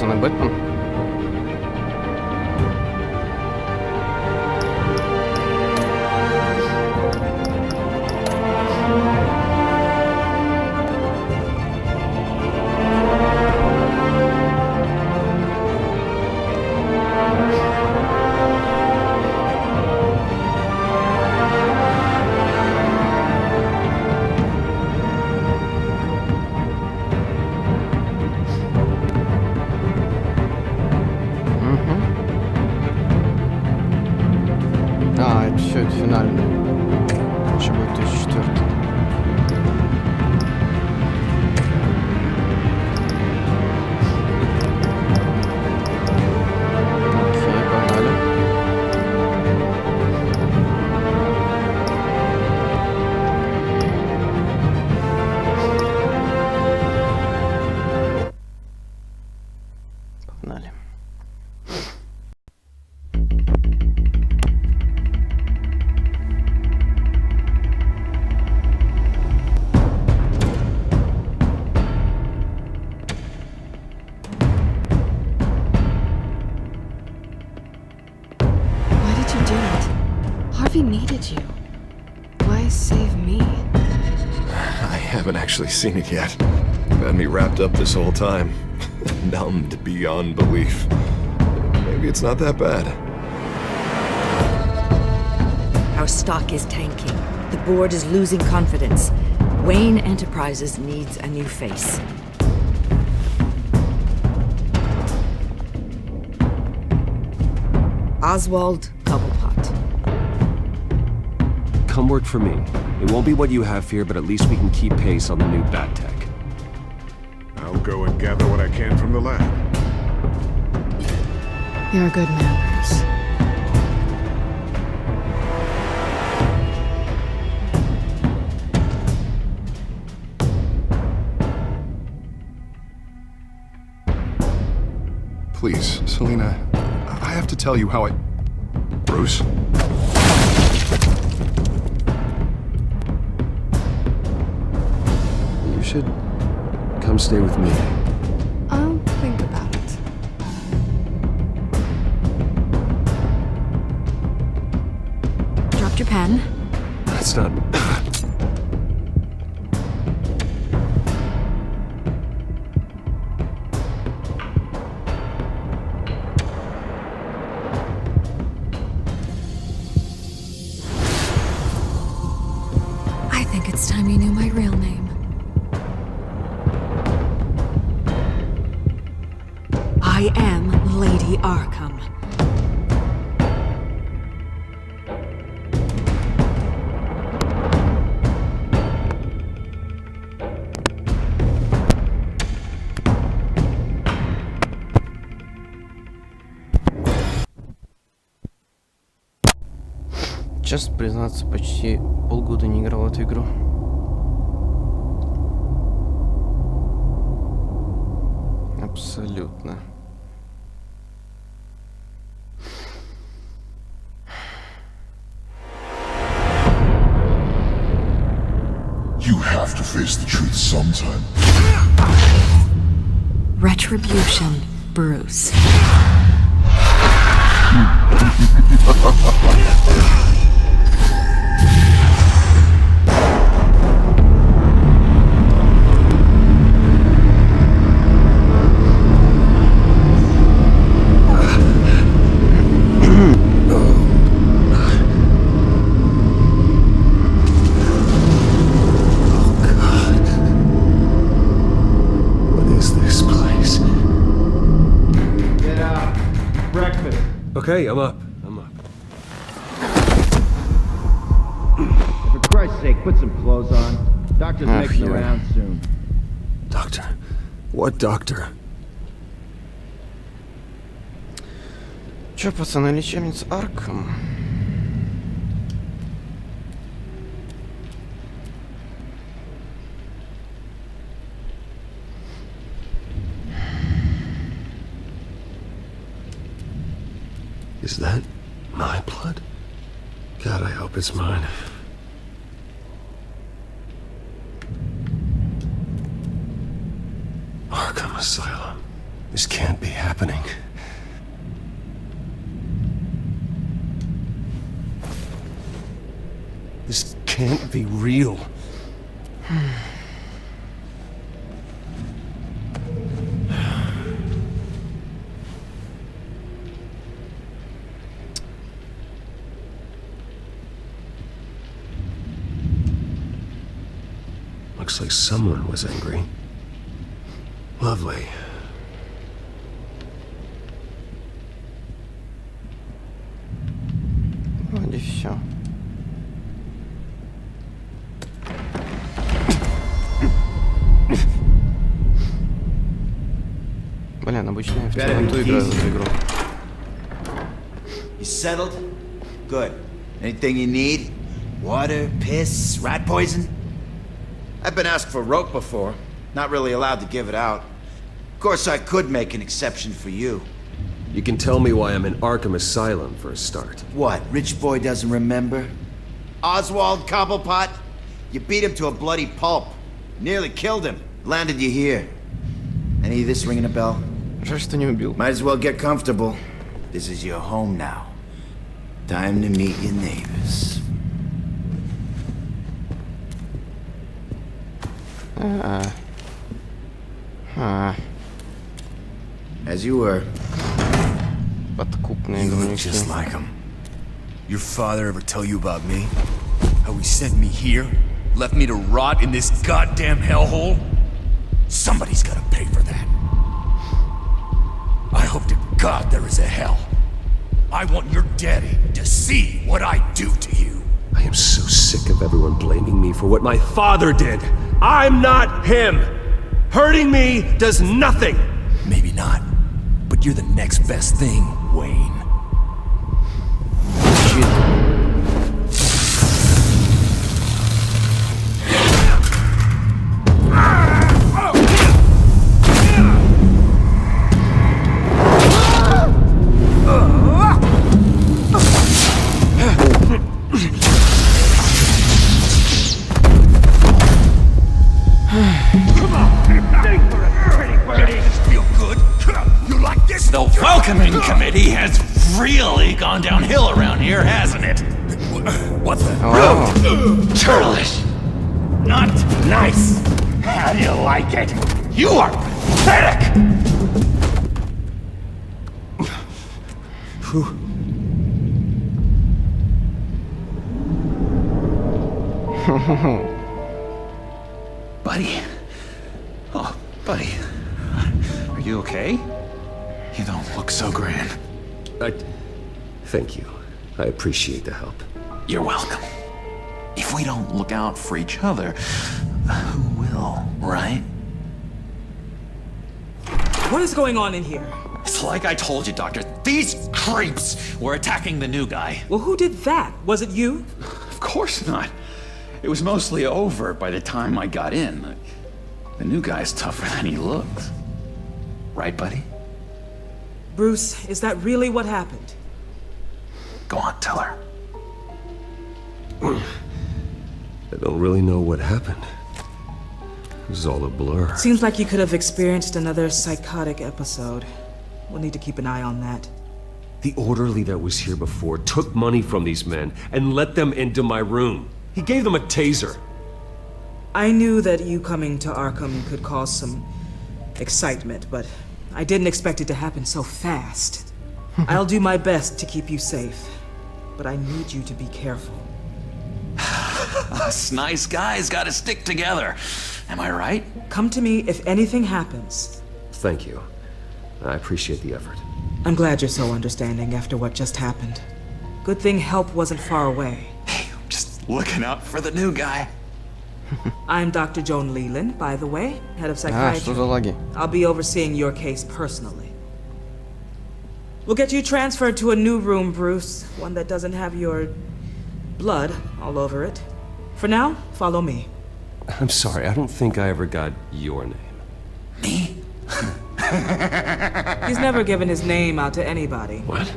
пацаны, Бетмен. Все, это финальный. Еще будет 1004. Окей, погнали. Погнали. Harvey needed you. Why save me? I haven't actually seen it yet. Had me wrapped up this whole time. Numbed beyond belief. Maybe it's not that bad. Our stock is tanking. The board is losing confidence. Wayne Enterprises needs a new face. Oswald Cobblepot. Come work for me. It won't be what you have here, but at least we can keep pace on the new bat tech. I'll go and gather what I can from the lab. You're a good man, Bruce. Please, Selena, I have to tell you how I... Bruce? You should come stay with me. I'll think about it. Dropped your pen. That's not... I think it's time you knew my real name. I am Lady Arkham. Честно признаться, почти полгода не играл в эту игру. Абсолютно. You have to face the truth sometime. Retribution, Bruce. Okay, I'm up. For Christ's sake, put some clothes on. Doctor's mixing yeah. around soon. Doctor? What doctor? Чё, пацаны, лечебница Арkham? Is that my blood? God, I hope it's mine. Arkham Asylum. This can't be happening. This can't be real. Looks like someone was angry. Lovely. Вроде все. Блин, обычно я в темноту играю в эту игру. You settled? Good. Anything you need? Water, piss, rat poison? I've been asked for rope before. Not really allowed to give it out. Of course, I could make an exception for you. You can tell me why I'm in Arkham Asylum for a start. What, rich boy doesn't remember? Oswald Cobblepot? You beat him to a bloody pulp. Nearly killed him. Landed you here. Any of this ringing a bell? Жаль, что не убил. Might as well get comfortable. This is your home now. Time to meet your neighbors. As you were. Подкупные You look игруники. just like him. Your father ever tell you about me? How he sent me here? Left me to rot in this goddamn hellhole? Somebody's gotta pay for that. I hope to God there is a hell. I want your daddy to see what I do to you. I am so sick of everyone blaming me for what my father did. I'm not him. Hurting me does nothing. Maybe not, but you're the next best thing, Wayne. The welcoming committee has really gone downhill around here, hasn't it? What the? Churlish. Not nice. How do you like it? You are pathetic. Buddy. Oh, buddy. Are you okay? You don't look so grand. Thank you. I appreciate the help. You're welcome. If we don't look out for each other, who will, right? What is going on in here? It's like I told you, Doctor. These creeps were attacking the new guy. Well, who did that? Was it you? Of course not. It was mostly over by the time I got in. The new guy's tougher than he looks. Right, buddy? Bruce, is that really what happened? Go on, tell her. I don't really know what happened. This is all a blur. Seems like you could have experienced another psychotic episode. We'll need to keep an eye on that. The orderly that was here before took money from these men and let them into my room. He gave them a taser. I knew that you coming to Arkham could cause some excitement, but I didn't expect it to happen so fast. I'll do my best to keep you safe, but I need you to be careful. Us nice guys gotta stick together. Am I right? Come to me if anything happens. Thank you. I appreciate the effort. I'm glad you're so understanding after what just happened. Good thing help wasn't far away. Hey, I'm just looking out for the new guy. I'm Dr. Joan Leland, by the way, head of Что psychiatry. за лаги? I'll be overseeing your case personally. We'll get you transferred to a new room, Bruce. One that doesn't have your blood all over it. For now, follow me. I'm sorry, I don't think I ever got your name. Me? He's never given his name out to anybody. What?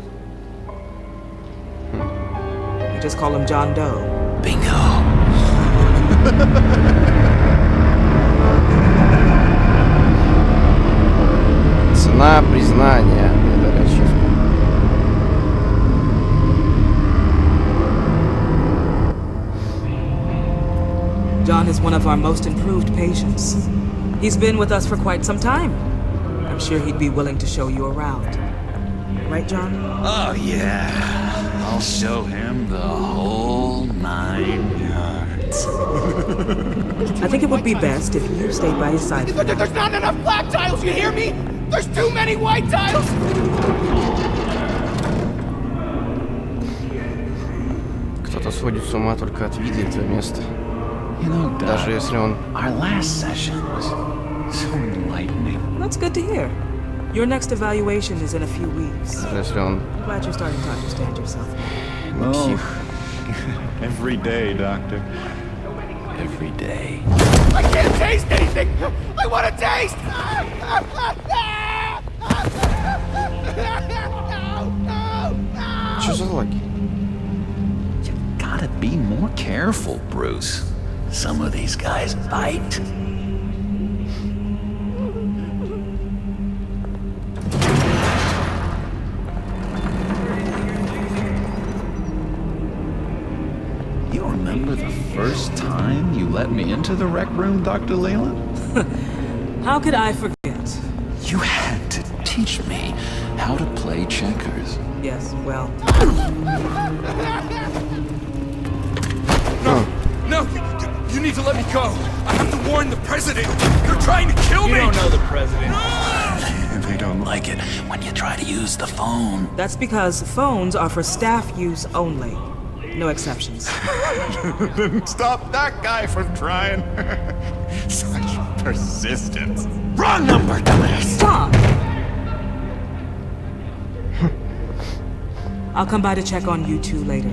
You just call him John Doe. Bingo. Цена на признание. Это ачивка. John is one of our most improved patients. He's been with us for quite some time. I'm sure he'd be willing to show you around. Right, John? Oh, yeah. I'll show him the whole 9 yards. I think it would be best if you stayed by his side. There's not enough black tiles, you hear me? There's too many white tiles! Кто-то сходит с ума только от вида этого места. You know, Даже если он... Our last session was so enlightening. That's good to hear. Your next evaluation is in a few weeks. Даже если он... I'm glad you're starting to understand yourself. Псих. Every day, Doctor. Every day. I can't taste anything! I want to taste! Что за лаги? You gotta be more careful, Bruce. Some of these guys bite. You remember the first time you let me into the rec room, Dr. Leland? How could I forget? You had to teach me how to play checkers. Yes, well... No! You need to let me go! I have to warn the president! They're trying to kill me! You don't know the president. They don't like it when you try to use the phone. That's because phones are for staff use only. No exceptions. Stop that guy from trying. Such persistence. Wrong number, dumbass! Stop! I'll come by to check on you two later.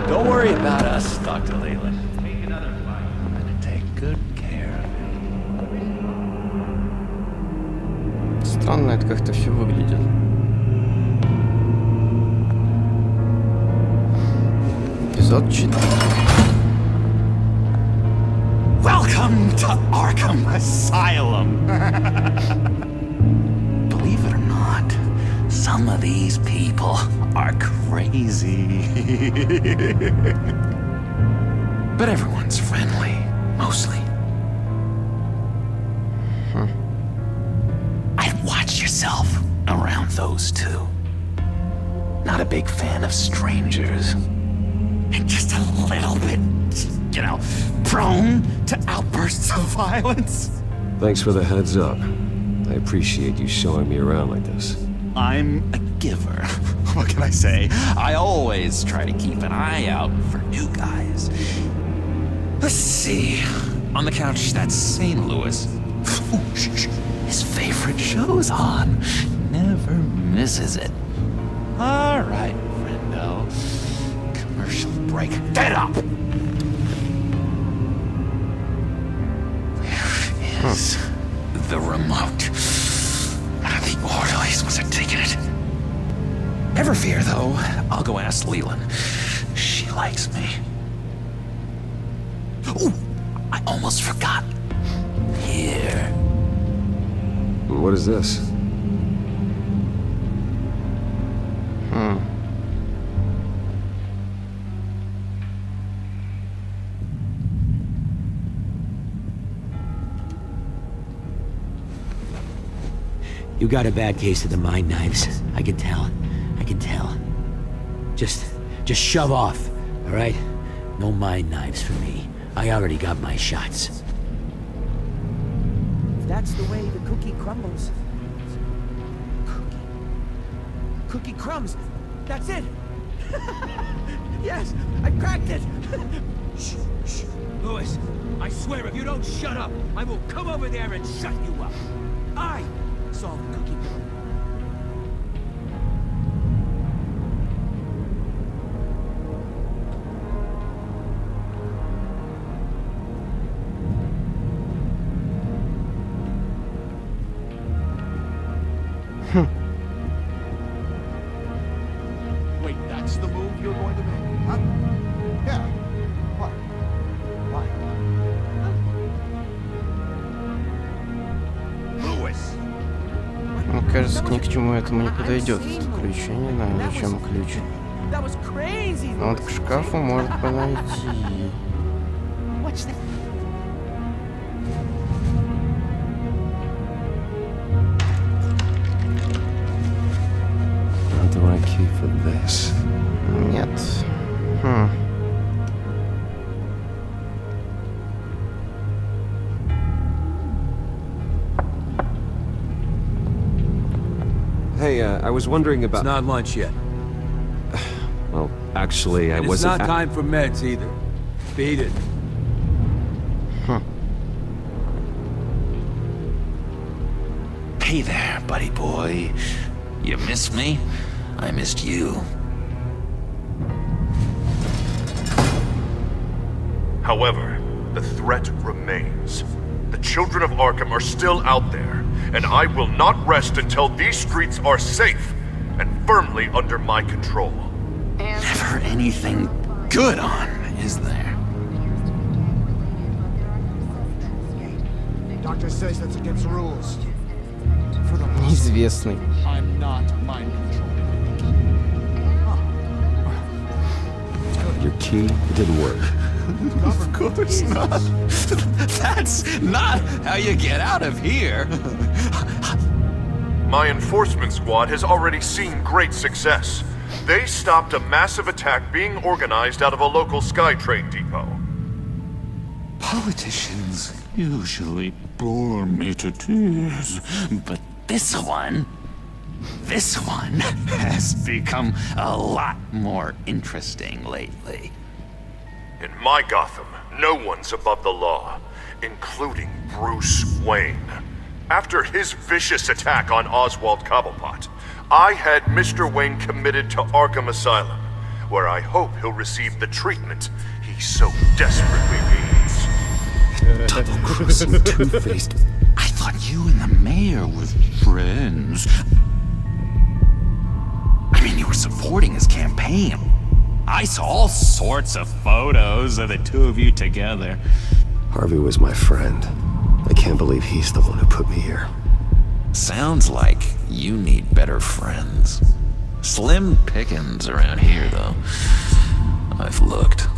Don't worry about us, Dr. Leland. I'm gonna take good care of it. Странно это как-то все выглядит. Эпизод 4. Welcome to Arkham Asylum. Believe it or not, some of these people are crazy. But everyone's friendly, mostly. I'd watch yourself around those two. Not a big fan of strangers. And just a little bit, you know, prone to outbursts of violence. Thanks for the heads up. I appreciate you showing me around like this. I'm a giver. What can I say? I always try to keep an eye out for new guys. Let's see. On the couch, that's St. Louis. His favorite show's on. Never misses it. All right, friendo. Commercial break. Get up! Where is the remote? The orderlies must have taken it. Never fear, though. I'll go ask Leland. She likes me. Ooh, I almost forgot. Here. What is this? You got a bad case of the mind knives. I can tell. I can tell. Just shove off, all right? No mind knives for me. I already got my shots. If that's the way the cookie crumbles. Cookie crumbs. That's it. Yes, I cracked it. Shh, shh. Louis, I swear if you don't shut up, I will come over there and shut you up. I solve the cookie crumb. Wait, that's the move you're going to make? Huh? Yeah. What? Why? Louis! кажется, ни к чему этому не подойдет. Ключ, я не знаю, зачем ключ. Но вот к шкафу может подойти. Нет. Hey, I was wondering about... It's not lunch yet. Well, actually, I wasn't... It's not time for meds either. Beat it. Hey there, buddy boy. You miss me? I missed you. However, the threat remains. The children of Arkham are still out there, and I will not rest until these streets are safe and firmly under my control. Never anything good on, is there? Doctor says that's against rules. Неизвестный. I'm not mind control. Your key didn't work. Of course not. That's not how you get out of here. My enforcement squad has already seen great success. They stopped a massive attack being organized out of a local SkyTrain depot. Politicians usually bore me to tears, but this one has become a lot more interesting lately. In my Gotham, no one's above the law, including Bruce Wayne. After his vicious attack on Oswald Cobblepot, I had Mr. Wayne committed to Arkham Asylum, where I hope he'll receive the treatment he so desperately needs. Double-crossing two-faced. I thought you and the mayor were friends. I mean, you were supporting his campaign. I saw all sorts of photos of the two of you together. Harvey was my friend. I can't believe he's the one who put me here. Sounds like you need better friends. Slim pickings around here, though. I've looked.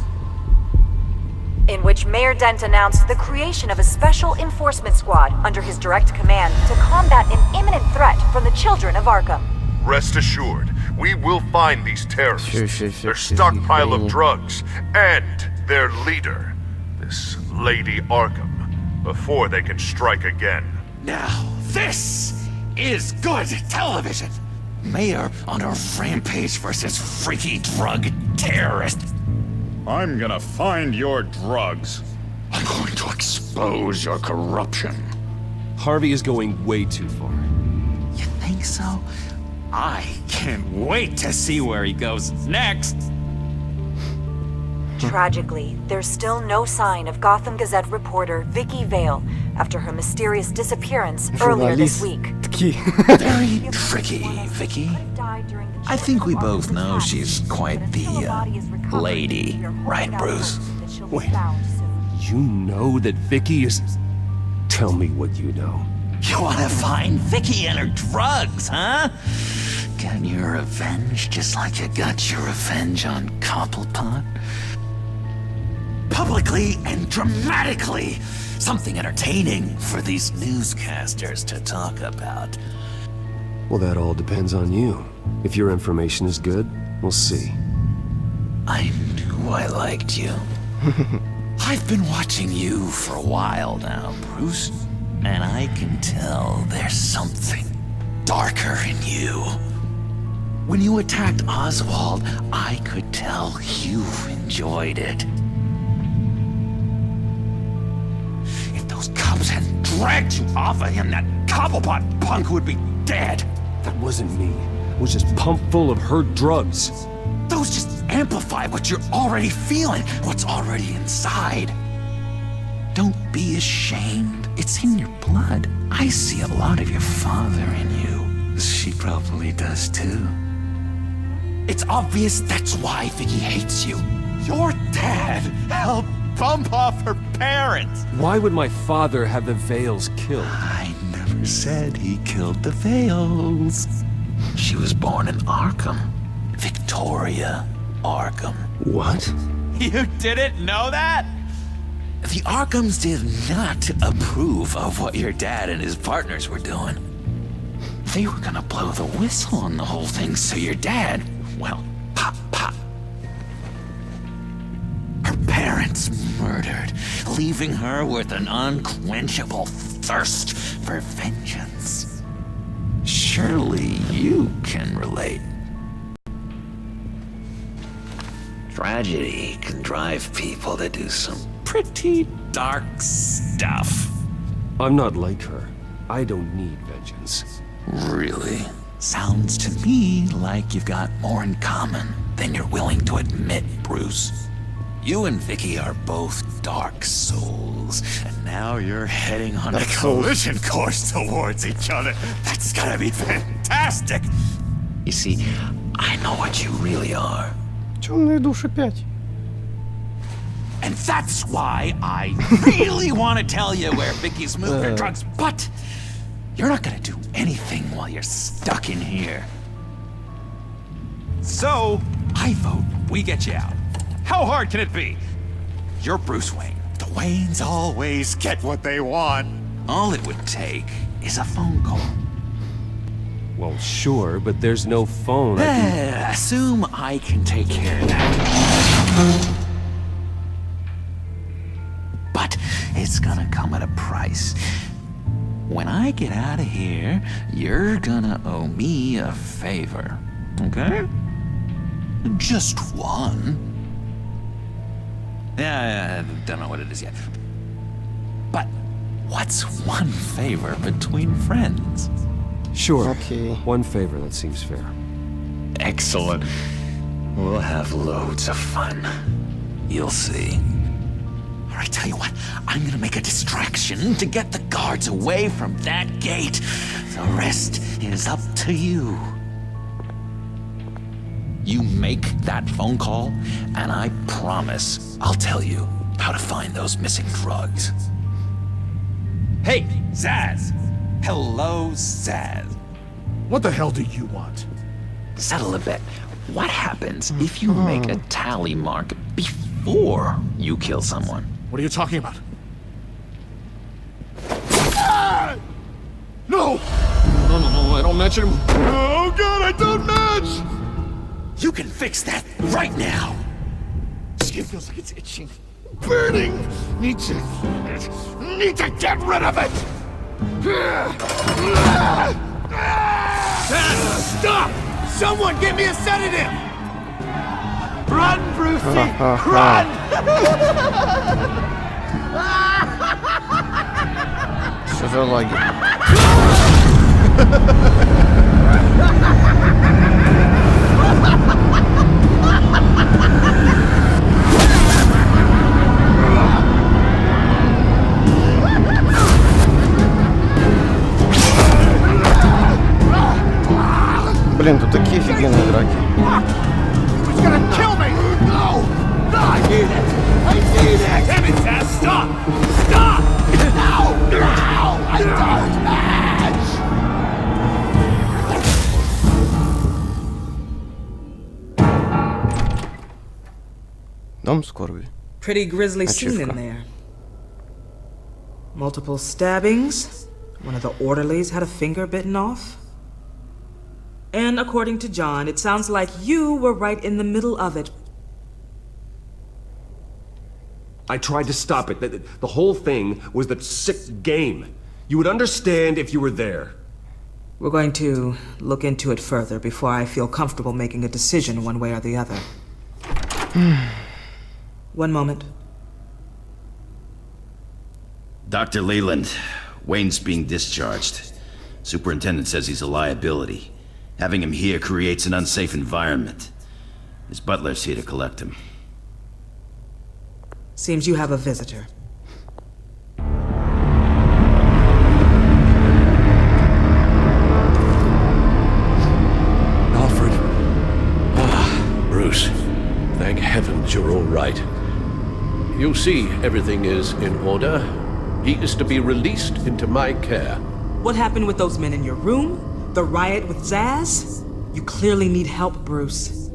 In which Mayor Dent announced the creation of a special enforcement squad under his direct command to combat an imminent threat from the children of Arkham. Rest assured, we will find these terrorists, their stockpile of drugs, and their leader, this Lady Arkham, before they can strike again. Now, this is good television! Mayor on a rampage versus freaky drug terrorists. I'm gonna find your drugs. I'm going to expose your corruption. Harvey is going way too far. You think so? I can't wait to see where he goes next. Tragically, there's still no sign of Gotham Gazette reporter Vicky Vale after her mysterious disappearance earlier this week. Very tricky, Vicky. I think we both know she's quite the lady, right, Bruce? Wait, you know that Vicky is... Tell me what you know. You want to find Vicky and her drugs, huh? Get your revenge just like you got your revenge on Cobblepot? Publicly and dramatically! Something entertaining for these newscasters to talk about. Well, that all depends on you. If your information is good, we'll see. I knew I liked you. I've been watching you for a while now, Bruce. And I can tell there's something darker in you. When you attacked Oswald, I could tell you enjoyed it. If those cops hadn't dragged you off of him, that Cobblepot punk would be dead. That wasn't me. It was just pumped full of her drugs. Those just amplify what you're already feeling, what's already inside. Don't be ashamed. It's in your blood. I see a lot of your father in you. She probably does too. It's obvious that's why Vicky hates you. Your dad helped bump off her parents. Why would my father have the Vales killed? I never never said he killed the Vales. She was born in Arkham. Victoria Arkham. What? You didn't know that? The Arkhams did not approve of what your dad and his partners were doing. They were gonna blow the whistle on the whole thing, so your dad, well, pop. Her parents murdered, leaving her with an unquenchable thirst for vengeance. Surely you can relate. Tragedy can drive people to do some pretty dark stuff. I'm not like her. I don't need vengeance. Really? Sounds to me like you've got more in common than you're willing to admit, Bruce. You and Vicky are both dark souls, and now you're heading on a collision course towards each other. That's gotta be fantastic! You see, I know what you really are. Темные души 5. And that's why I really want to tell you where Vicky's moved her drugs, but you're not gonna do anything while you're stuck in here. So, I vote we get you out. How hard can it be? You're Bruce Wayne. The Waynes always get what they want. All it would take is a phone call. Well, sure, but there's no phone. Assume I can take care of that. But it's gonna come at a price. When I get out of here, you're gonna owe me a favor, okay? Just one. Yeah, I don't know what it is yet. But what's one favor between friends? Sure. Okay. One favor, that seems fair. Excellent. We'll have loads of fun. You'll see. All right, tell you what, I'm gonna make a distraction to get the guards away from that gate. The rest is up to you. You make that phone call, and I promise I'll tell you how to find those missing drugs. Hey, Zaz! Hello, Zaz. What the hell do you want? Settle a bet. What happens if you make a tally mark before you kill someone? What are you talking about? Ah! No! No, I don't match anymore. Oh god, I don't match! You can fix that right now! Skin feels like it's itching. Burning! Need to get rid of it! Stop! Someone give me a sedative! Run, Brucey! Run! Что за лаги? Блин, тут такие офигенные драки. He's gonna kill me! No! No, I need it! I need it! Damn it, Tess! Stop! Stop! No! No! I don't match! Дом скорби. Pretty grisly scene in there. Multiple stabbings. One of the orderlies had a finger bitten off. And according to John, it sounds like you were right in the middle of it. I tried to stop it. The whole thing was that sick game. You would understand if you were there. We're going to look into it further before I feel comfortable making a decision one way or the other. One moment. Dr. Leland, Wayne's being discharged. Superintendent says he's a liability. Having him here creates an unsafe environment. His butler's here to collect him. Seems you have a visitor. Alfred. Bruce. Thank heavens you're all right. You see, everything is in order. He is to be released into my care. What happened with those men in your room? The riot with Zaz? You clearly need help, Bruce.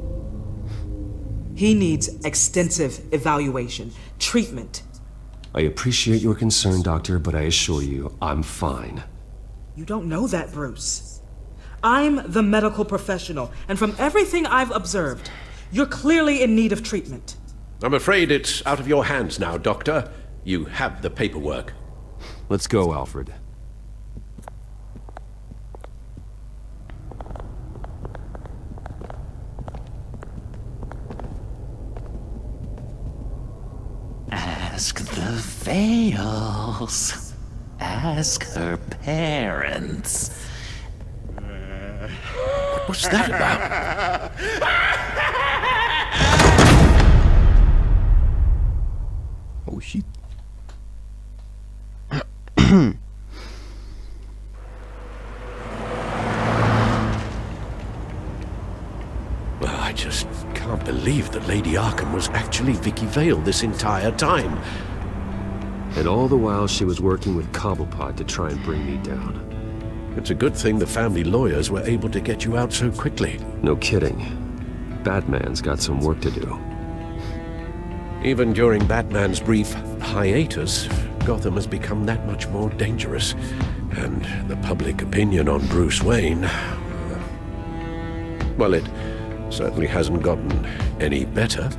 He needs extensive evaluation, treatment. I appreciate your concern, Doctor, but I assure you, I'm fine. You don't know that, Bruce. I'm the medical professional, and from everything I've observed, you're clearly in need of treatment. I'm afraid it's out of your hands now, Doctor. You have the paperwork. Let's go, Alfred. Ask the Vales. Ask her parents. What was that about? Oh shit. Well, I just can't believe that Lady Arkham was actually Vicky Vale this entire time. And all the while she was working with Cobblepot to try and bring me down. It's a good thing the family lawyers were able to get you out so quickly. No kidding. Batman's got some work to do. Even during Batman's brief hiatus, Gotham has become that much more dangerous. And the public opinion on Bruce Wayne... well, it certainly hasn't gotten any better.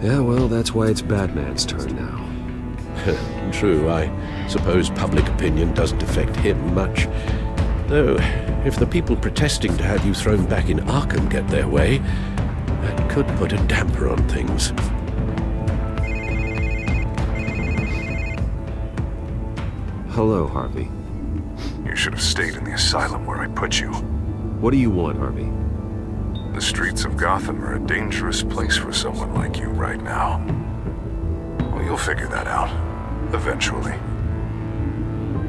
Yeah, well, that's why it's Batman's turn now. True, I suppose public opinion doesn't affect him much. Though, if the people protesting to have you thrown back in Arkham get their way, that could put a damper on things. Hello, Harvey. You should have stayed in the asylum where I put you. What do you want, Harvey? The streets of Gotham are a dangerous place for someone like you right now. Well, you'll figure that out, eventually.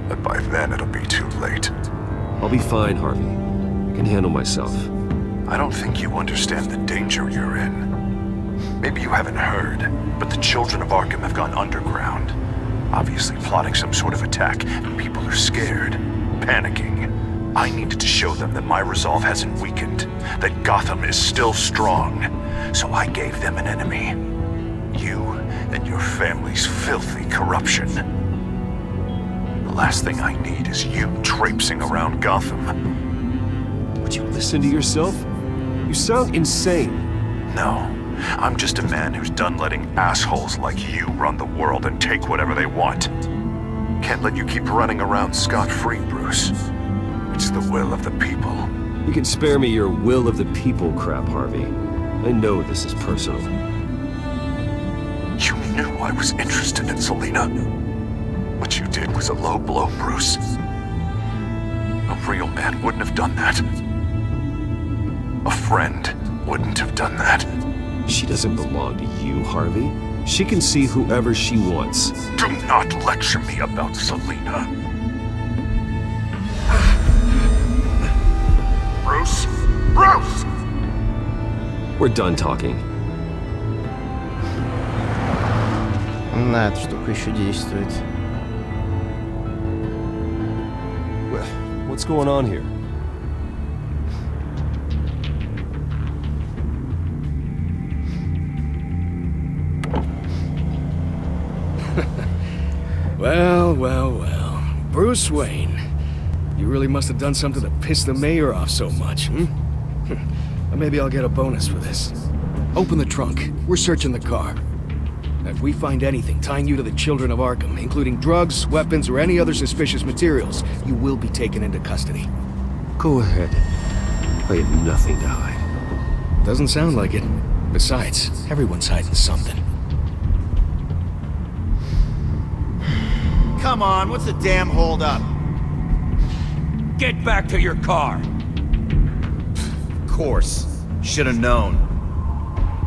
But by then it'll be too late. I'll be fine, Harvey. I can handle myself. I don't think you understand the danger you're in. Maybe you haven't heard, but the children of Arkham have gone underground. Obviously plotting some sort of attack, and people are scared, panicking. I needed to show them that my resolve hasn't weakened, that Gotham is still strong. So I gave them an enemy. You and your family's filthy corruption. The last thing I need is you traipsing around Gotham. Would you listen to yourself? You sound insane. No. I'm just a man who's done letting assholes like you run the world and take whatever they want. Can't let you keep running around scot-free, Bruce. It's the will of the people. You can spare me your will of the people crap, Harvey. I know this is personal. You knew I was interested in Selina. What you did was a low blow, Bruce. A real man wouldn't have done that. A friend wouldn't have done that. She doesn't belong to you, Harvey. She can see whoever she wants. Do not lecture me about Selina. Bruce? Bruce! We're done talking. На, эта штука еще действует. What's going on here? Well. Bruce Wayne. You really must have done something to piss the mayor off so much, hmm? Or maybe I'll get a bonus for this. Open the trunk. We're searching the car. If we find anything tying you to the children of Arkham, including drugs, weapons, or any other suspicious materials, you will be taken into custody. Go ahead. I have nothing to hide. Doesn't sound like it. Besides, everyone's hiding something. Come on, what's the damn holdup? Get back to your car! Of course. Should've known.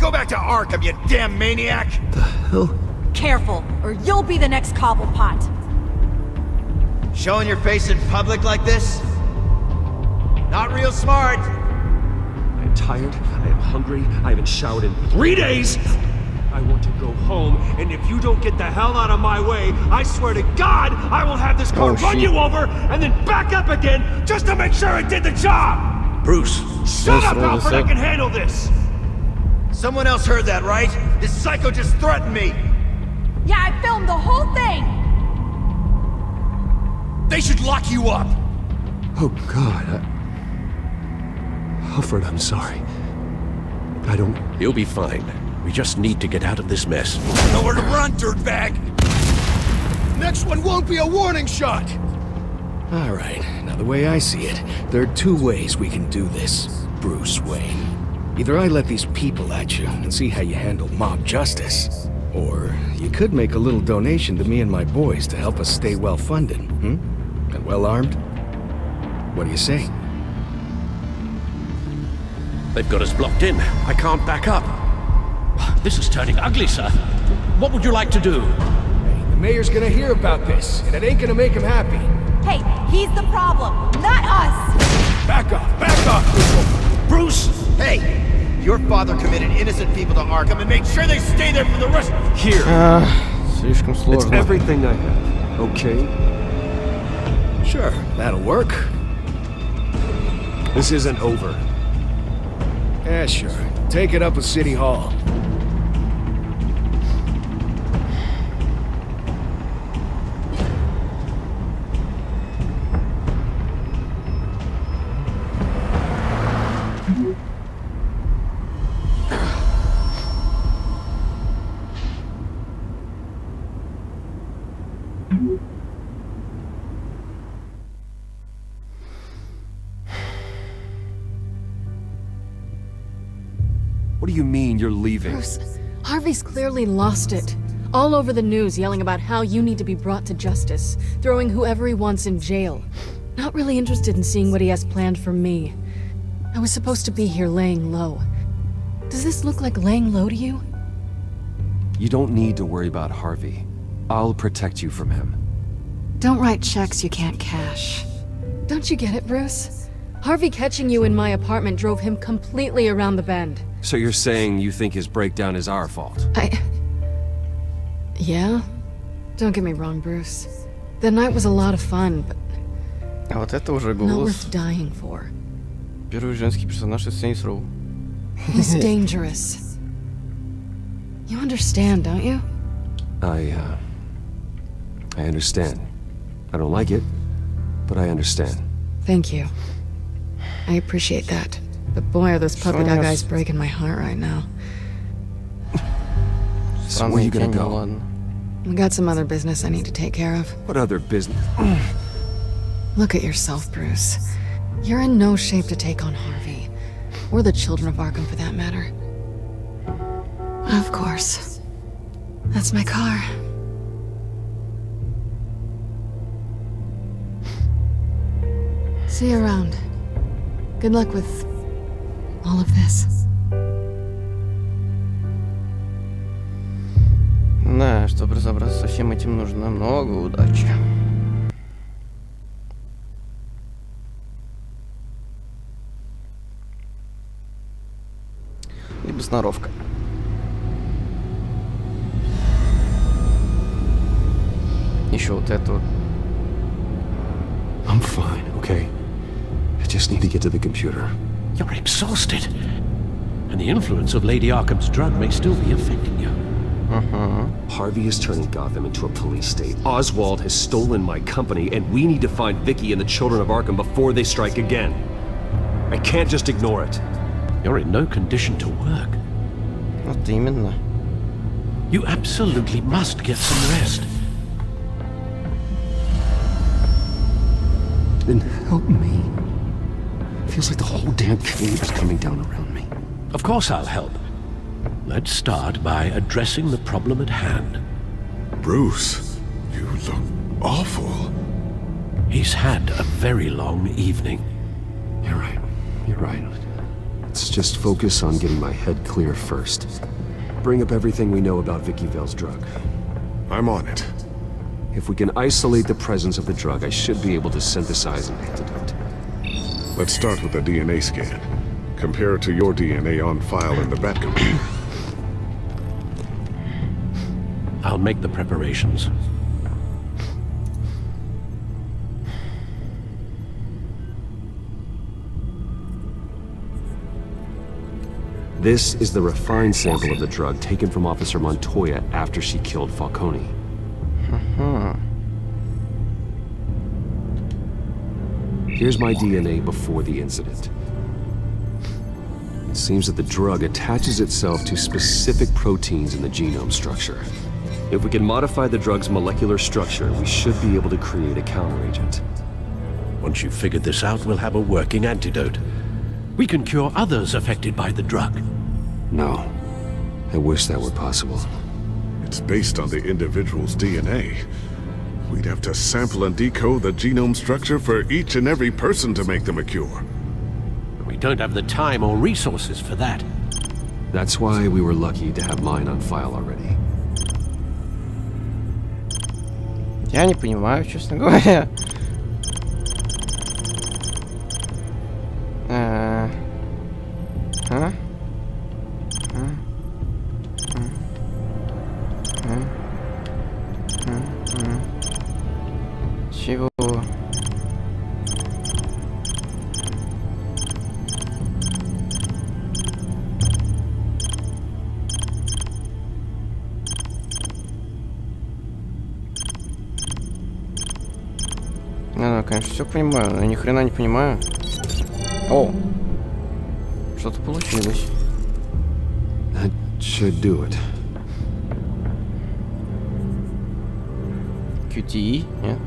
Go back to Arkham, you damn maniac! The hell? Careful, or you'll be the next Cobblepot. Showing your face in public like this? Not real smart. I am tired, I am hungry, I haven't showered in 3 days! I want to go home, and if you don't get the hell out of my way, I swear to God, I will have this car run you over and then back up again just to make sure it did the job! Bruce! Shut up, Alfred, I can handle this! Someone else heard that, right? This psycho just threatened me! Yeah, I filmed the whole thing! They should lock you up! Oh, God, Alfred, I'm sorry. I don't... You'll be fine. We just need to get out of this mess. Nowhere to run, dirtbag! Next one won't be a warning shot! All right, now the way I see it, there are two ways we can do this, Bruce Wayne. Either I let these people at you and see how you handle mob justice, or you could make a little donation to me and my boys to help us stay well-funded, and well-armed. What do you say? They've got us blocked in. I can't back up. This is turning ugly, sir. What would you like to do? Hey, the mayor's gonna hear about this, and it ain't gonna make him happy. Hey, he's the problem, not us! Back off! Bruce! Hey! Your father committed innocent people to Arkham and made sure they stay there for the rest... Here! Слишком сложно. It's everything I have, okay? Sure, that'll work. This isn't over. Yeah, sure. Take it up with City Hall. What do you mean you're leaving? Bruce, Harvey's clearly lost it. All over the news yelling about how you need to be brought to justice, throwing whoever he wants in jail. Not really interested in seeing what he has planned for me. I was supposed to be here laying low. Does this look like laying low to you? You don't need to worry about Harvey. I'll protect you from him. Don't write checks you can't cash. Don't you get it, Bruce? Harvey catching you in my apartment drove him completely around the bend. So you're saying you think his breakdown is our fault? Yeah? Don't get me wrong, Bruce. The night was a lot of fun, but... А вот это уже not голос. worth dying for. Первый женский персонаж из Saints Row. He's dangerous. You understand, don't you? I understand. I don't like it, but I understand. Thank you. I appreciate that. But boy, are those puppy dog eyes breaking my heart right now. So where are you gonna go? I got some other business I need to take care of. What other business? Look at yourself, Bruce. You're in no shape to take on Harvey. Or the children of Arkham, for that matter. Of course. That's my car. See you around. Good luck with all of this. Да, чтобы разобраться со всем этим, нужно много удачи. Либо сноровка. Еще вот это вот. I'm fine, okay? I just need to get to the computer. You're exhausted. And the influence of Lady Arkham's drug may still be affecting you. Harvey is turning Gotham into a police state. Oswald has stolen my company, and we need to find Vicky and the children of Arkham before they strike again. I can't just ignore it. You're in no condition to work. Вот именно. You absolutely must get some rest. Then help me. Feels like the whole damn cave is coming down around me. Of course I'll help. Let's start by addressing the problem at hand. Bruce, you look awful. He's had a very long evening. You're right. You're right. Let's just focus on getting my head clear first. Bring up everything we know about Vicky Vale's drug. I'm on it. If we can isolate the presence of the drug, I should be able to synthesize an antidote. Let's start with a DNA scan. Compare it to your DNA on file in the Batcomputer. I'll make the preparations. This is the refined sample of the drug taken from Officer Montoya after she killed Falcone. Here's my DNA before the incident. It seems that the drug attaches itself to specific proteins in the genome structure. If we can modify the drug's molecular structure, we should be able to create a counteragent. Once you've figured this out, we'll have a working antidote. We can cure others affected by the drug. No. I wish that were possible. It's based on the individual's DNA. We'd have to sample and decode the genome structure for each and every person to make them a cure. We don't have the time or resources for that. That's why we were lucky to have mine on file already. Я не понимаю, честно говоря. Чего? Ну, конечно, все понимаю, но ни хрена не понимаю. О! Что-то получилось. That should do it. QTE? Нет?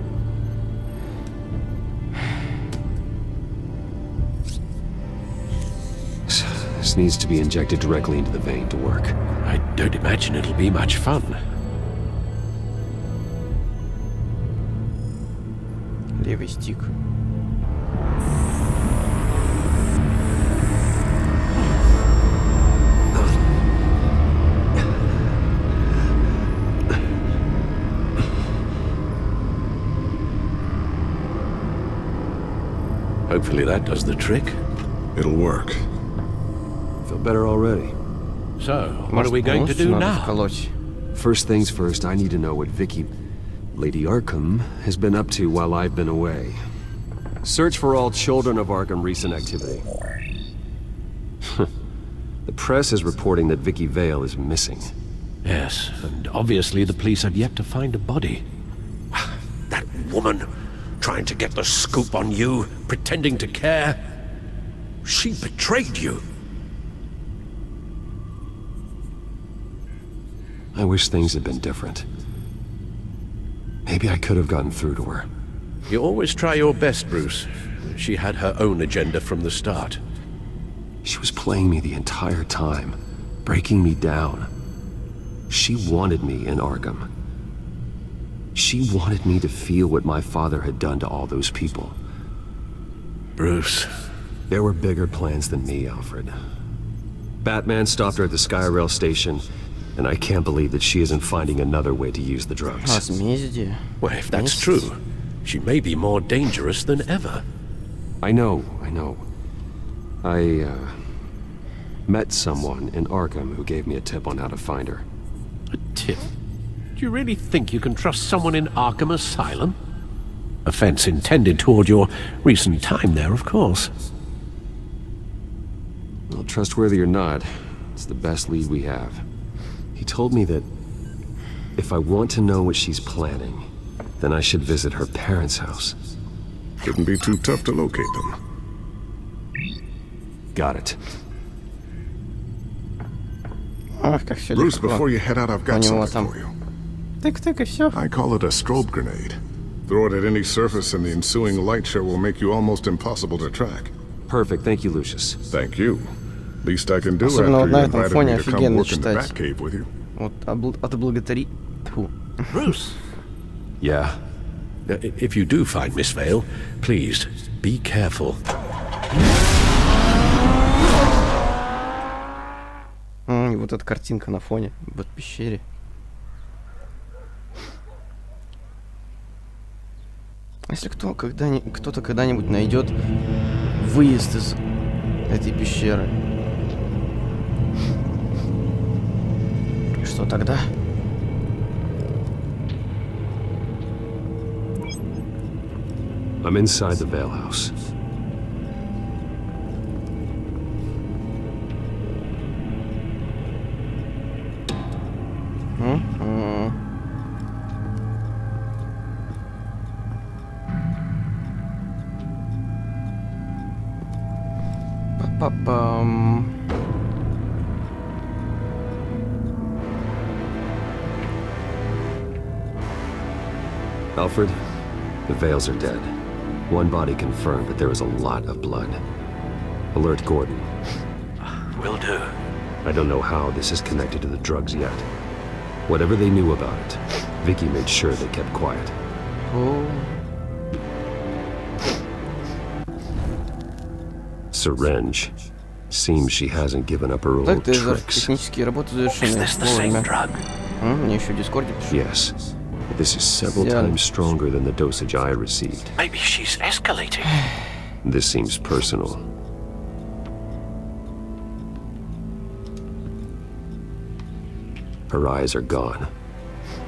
This needs to be injected directly into the vein to work. I don't imagine it'll be much fun. Левый стик. Hopefully that does the trick. It'll work. Feel better already. So, what are we going to do now? First things first, I need to know what Vicky, Lady Arkham, has been up to while I've been away. Search for all children of Arkham recent activity. The press is reporting that Vicky Vale is missing. Yes, and obviously the police have yet to find a body. That woman, trying to get the scoop on you, pretending to care. She betrayed you. I wish things had been different. Maybe I could have gotten through to her. You always try your best, Bruce. She had her own agenda from the start. She was playing me the entire time, breaking me down. She wanted me in Arkham. She wanted me to feel what my father had done to all those people. Bruce. There were bigger plans than me, Alfred. Batman stopped her at the Skyrail station, and I can't believe that she isn't finding another way to use the drugs. Well, if that's true, she may be more dangerous than ever. I know. I met someone in Arkham who gave me a tip on how to find her. A tip? Do you really think you can trust someone in Arkham Asylum? Offense intended toward your recent time there, of course. Well, trustworthy or not, it's the best lead we have. He told me that if I want to know what she's planning, then I should visit her parents' house. Shouldn't be too tough to locate them. Got it. Bruce, before you head out, I've got something for you. Тык-тык, и все. I call it a strobe grenade. Throw it at any surface and the ensuing light show will make you almost impossible to track. Perfect, thank you, Lucius. Thank you. Least I can do Особенно вот after на you этом invited фоне me to come офигенно work in the читать. Batcave with you. Вот отблагодари. Bruce. Yeah. If you do find Miss Vale, please be careful. И вот эта картинка на фоне в этой пещере. Если кто-то когда-нибудь найдет выезд из этой пещеры, что тогда? I'm inside the Vale house. Па-пам. Alfred, the Vales are dead. One body confirmed, but there is a lot of blood. Alert Gordon. Will do. I don't know how this is connected to the drugs yet. Whatever they knew about it, Vicky made sure they kept quiet. Oh. Syringe. Seems she hasn't given up her old Так, tricks. технические работы завершены. Вовремя. Мне еще в Дискорде пишут. Yes. But this is several times stronger than the dosage I received. Maybe she's escalating. This seems personal. Her eyes are gone.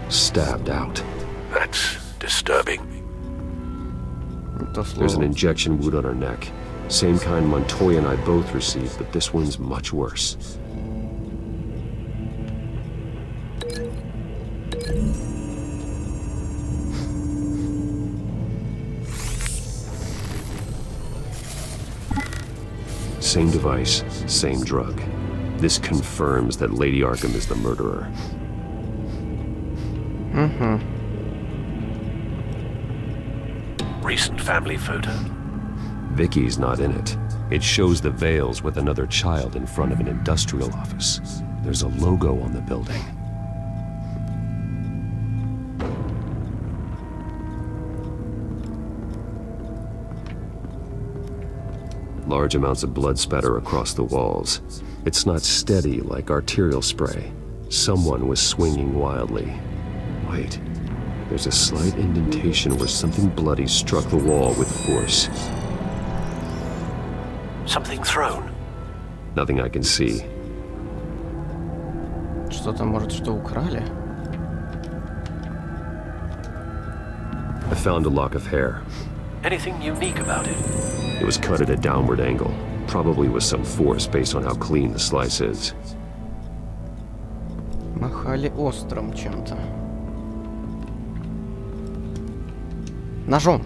Stabbed out. That's disturbing. There's an injection wound on her neck. Same kind Montoya and I both received, but this one's much worse. Same device, same drug. This confirms that Lady Arkham is the murderer. Recent family photo. Vicky's not in it. It shows the Vales with another child in front of an industrial office. There's a logo on the building. Large amounts of blood spatter across the walls. It's not steady like arterial spray. Someone was swinging wildly. Wait, there's a slight indentation where something bloody struck the wall with force. Something thrown. Nothing I can see. Что-то, может, что украли? I found a lock of hair. Anything unique about it? It was cut at a downward angle. Probably with some force based on how clean the slice is. Махали острым чем-то. Ножом.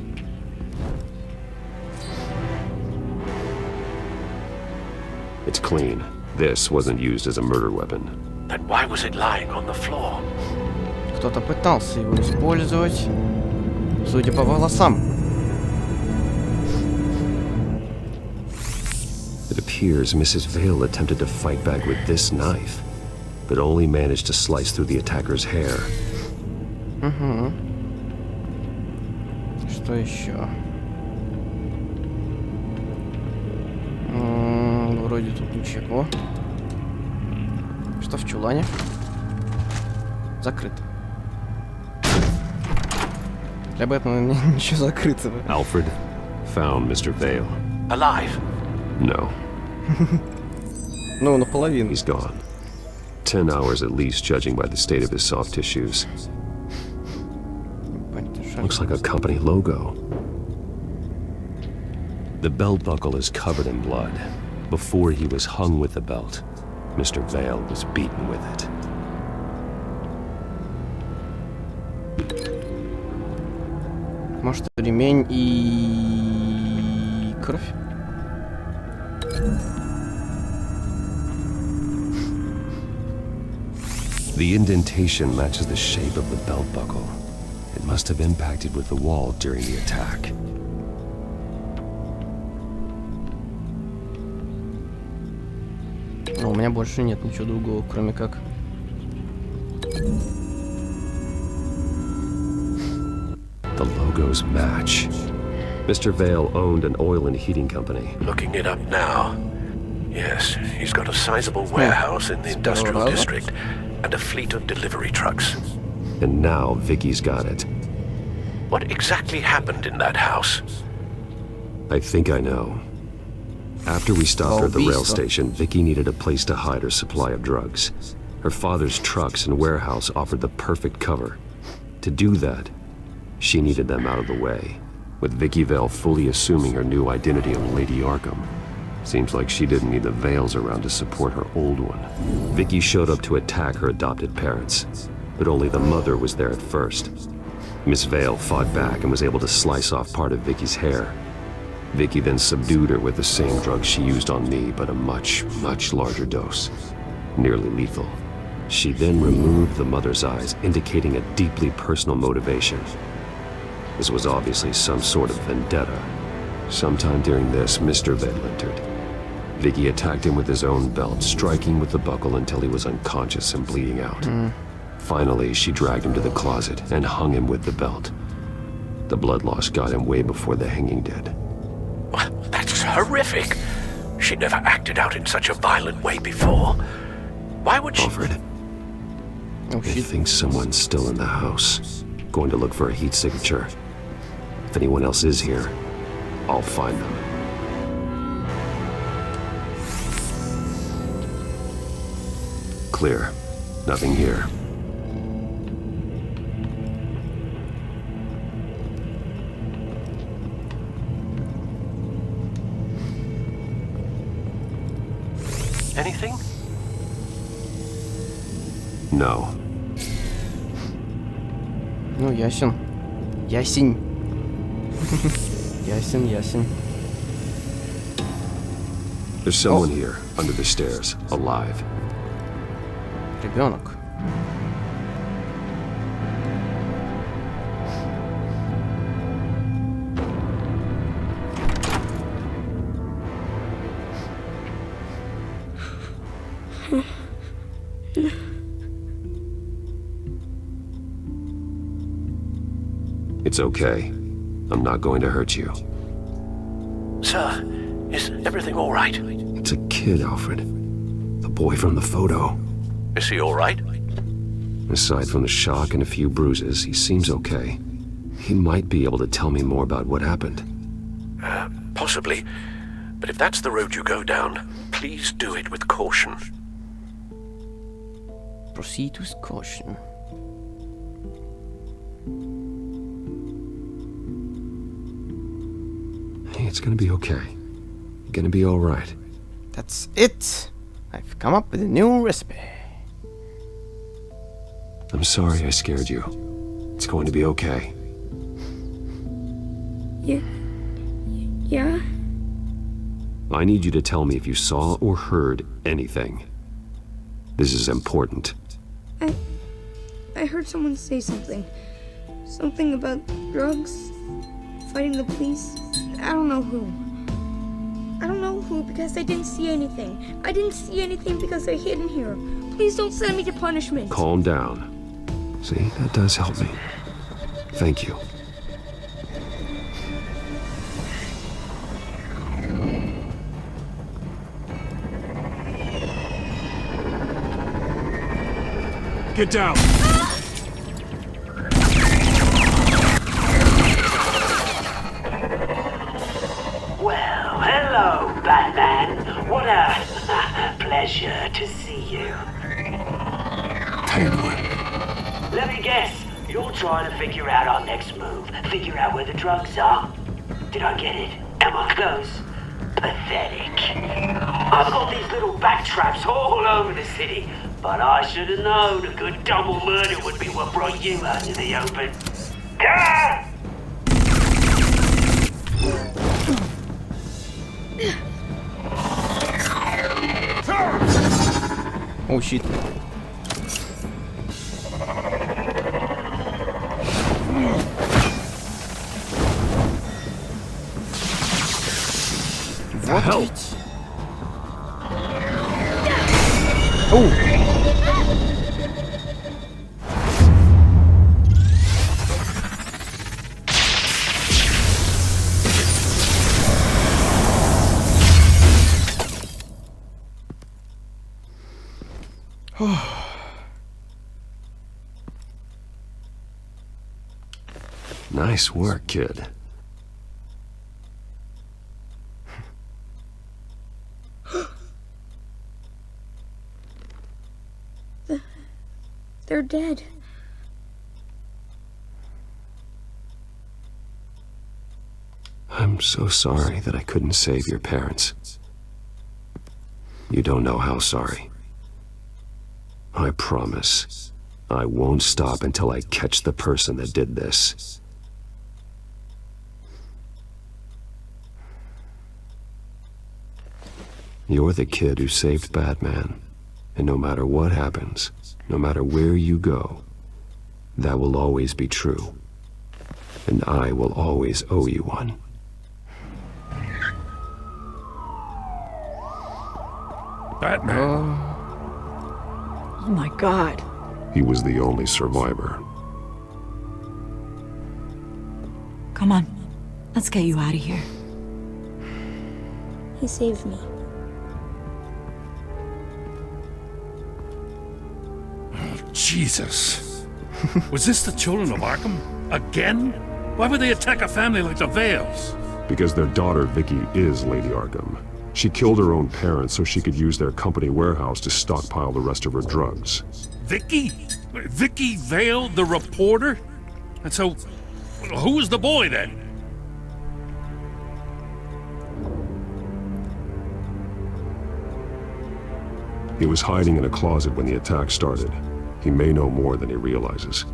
It's clean. This wasn't used as a murder weapon. Then why was it lying on the floor? Кто-то пытался его использовать, судя по волосам. It appears Mrs. Vale attempted to fight back with this knife, but only managed to slice through the attacker's hair. Что еще? Вроде тут ничего. Что в чулане? Закрыто. Для Бетмена ничего закрытого. Alfred found Mr. Vale. Alive? No. Ну, наполовину. He's gone. 10 hours at least, judging by the state of his soft tissues. Looks like a company logo. The belt buckle is covered in blood. Before he was hung with the belt, Mr. Vale was beaten with it. Может, ремень и кровь? The indentation matches the shape of the belt buckle. It must have impacted with the wall during the attack. У меня больше нет ничего другого, кроме как... The logos match. Mr. Vale owned an oil and heating company. Looking it up now. Yes, he's got a sizable warehouse in the industrial district and a fleet of delivery trucks. And now Vicky's got it. What exactly happened in that house? I think I know. After we stopped her at the rail station, Vicky needed a place to hide her supply of drugs. Her father's trucks and warehouse offered the perfect cover. To do that, she needed them out of the way. with Vicky Vale fully assuming her new identity on Lady Arkham. Seems like she didn't need the veils around to support her old one. Vicky showed up to attack her adopted parents, but only the mother was there at first. Miss Vale fought back and was able to slice off part of Vicky's hair. Vicky then subdued her with the same drug she used on me, but a much, much larger dose. Nearly lethal. She then removed the mother's eyes, indicating a deeply personal motivation. This was obviously some sort of vendetta. Sometime during this, Mr. Vale entered. Vicky attacked him with his own belt, striking with the buckle until he was unconscious and bleeding out. Finally, she dragged him to the closet and hung him with the belt. The blood loss got him way before the hanging did. That's horrific. She never acted out in such a violent way before. Why would she... Alfred, I think someone's still in the house. Going to look for a heat signature. If anyone else is here, I'll find them. Clear. Nothing here. Anything? No. Ну, ясен. Ясень. Ясен. There's someone here, under the stairs, alive. Ребенок. It's okay. I'm not going to hurt you. Sir, is everything all right? It's a kid, Alfred. The boy from the photo. Is he all right? Aside from the shock and a few bruises, he seems okay. He might be able to tell me more about what happened. Possibly. But if that's the road you go down, please do it with caution. Proceed with caution. Hey, it's gonna be okay. You're gonna be alright. That's it. I've come up with a new recipe. I'm sorry I scared you. It's going to be okay. Yeah? I need you to tell me if you saw or heard anything. This is important. I heard someone say something. Something about drugs, fighting the police. I don't know who. I don't know who because I didn't see anything. I didn't see anything because they're hidden here. Please don't send me to punishment. Calm down. See, that does help me. Thank you. Get down! Well, hello, Batman. What a pleasure to see you. Let me guess, you're trying to figure out our next move. Figure out where the drugs are. Did I get it? Am I close? Pathetic. I've got these little bat traps all over the city, but I should have known a good double murder would be what brought you out to the open. Ah! Oh shit. What? Hell? Oh! Nice work, kid. They're dead. I'm so sorry that I couldn't save your parents. You don't know how sorry. I promise, I won't stop until I catch the person that did this. You're the kid who saved Batman, and no matter what happens, no matter where you go, that will always be true. And I will always owe you one. Batman. Oh my God. He was the only survivor. Come on, let's get you out of here. He saved me. Jesus. Was this the children of Arkham? Again? Why would they attack a family like the Vales? Because their daughter, Vicky, is Lady Arkham. She killed her own parents so she could use their company warehouse to stockpile the rest of her drugs. Vicky? Vicky Vale, the reporter? And so, who was the boy then? He was hiding in a closet when the attack started. He may know more than he realizes.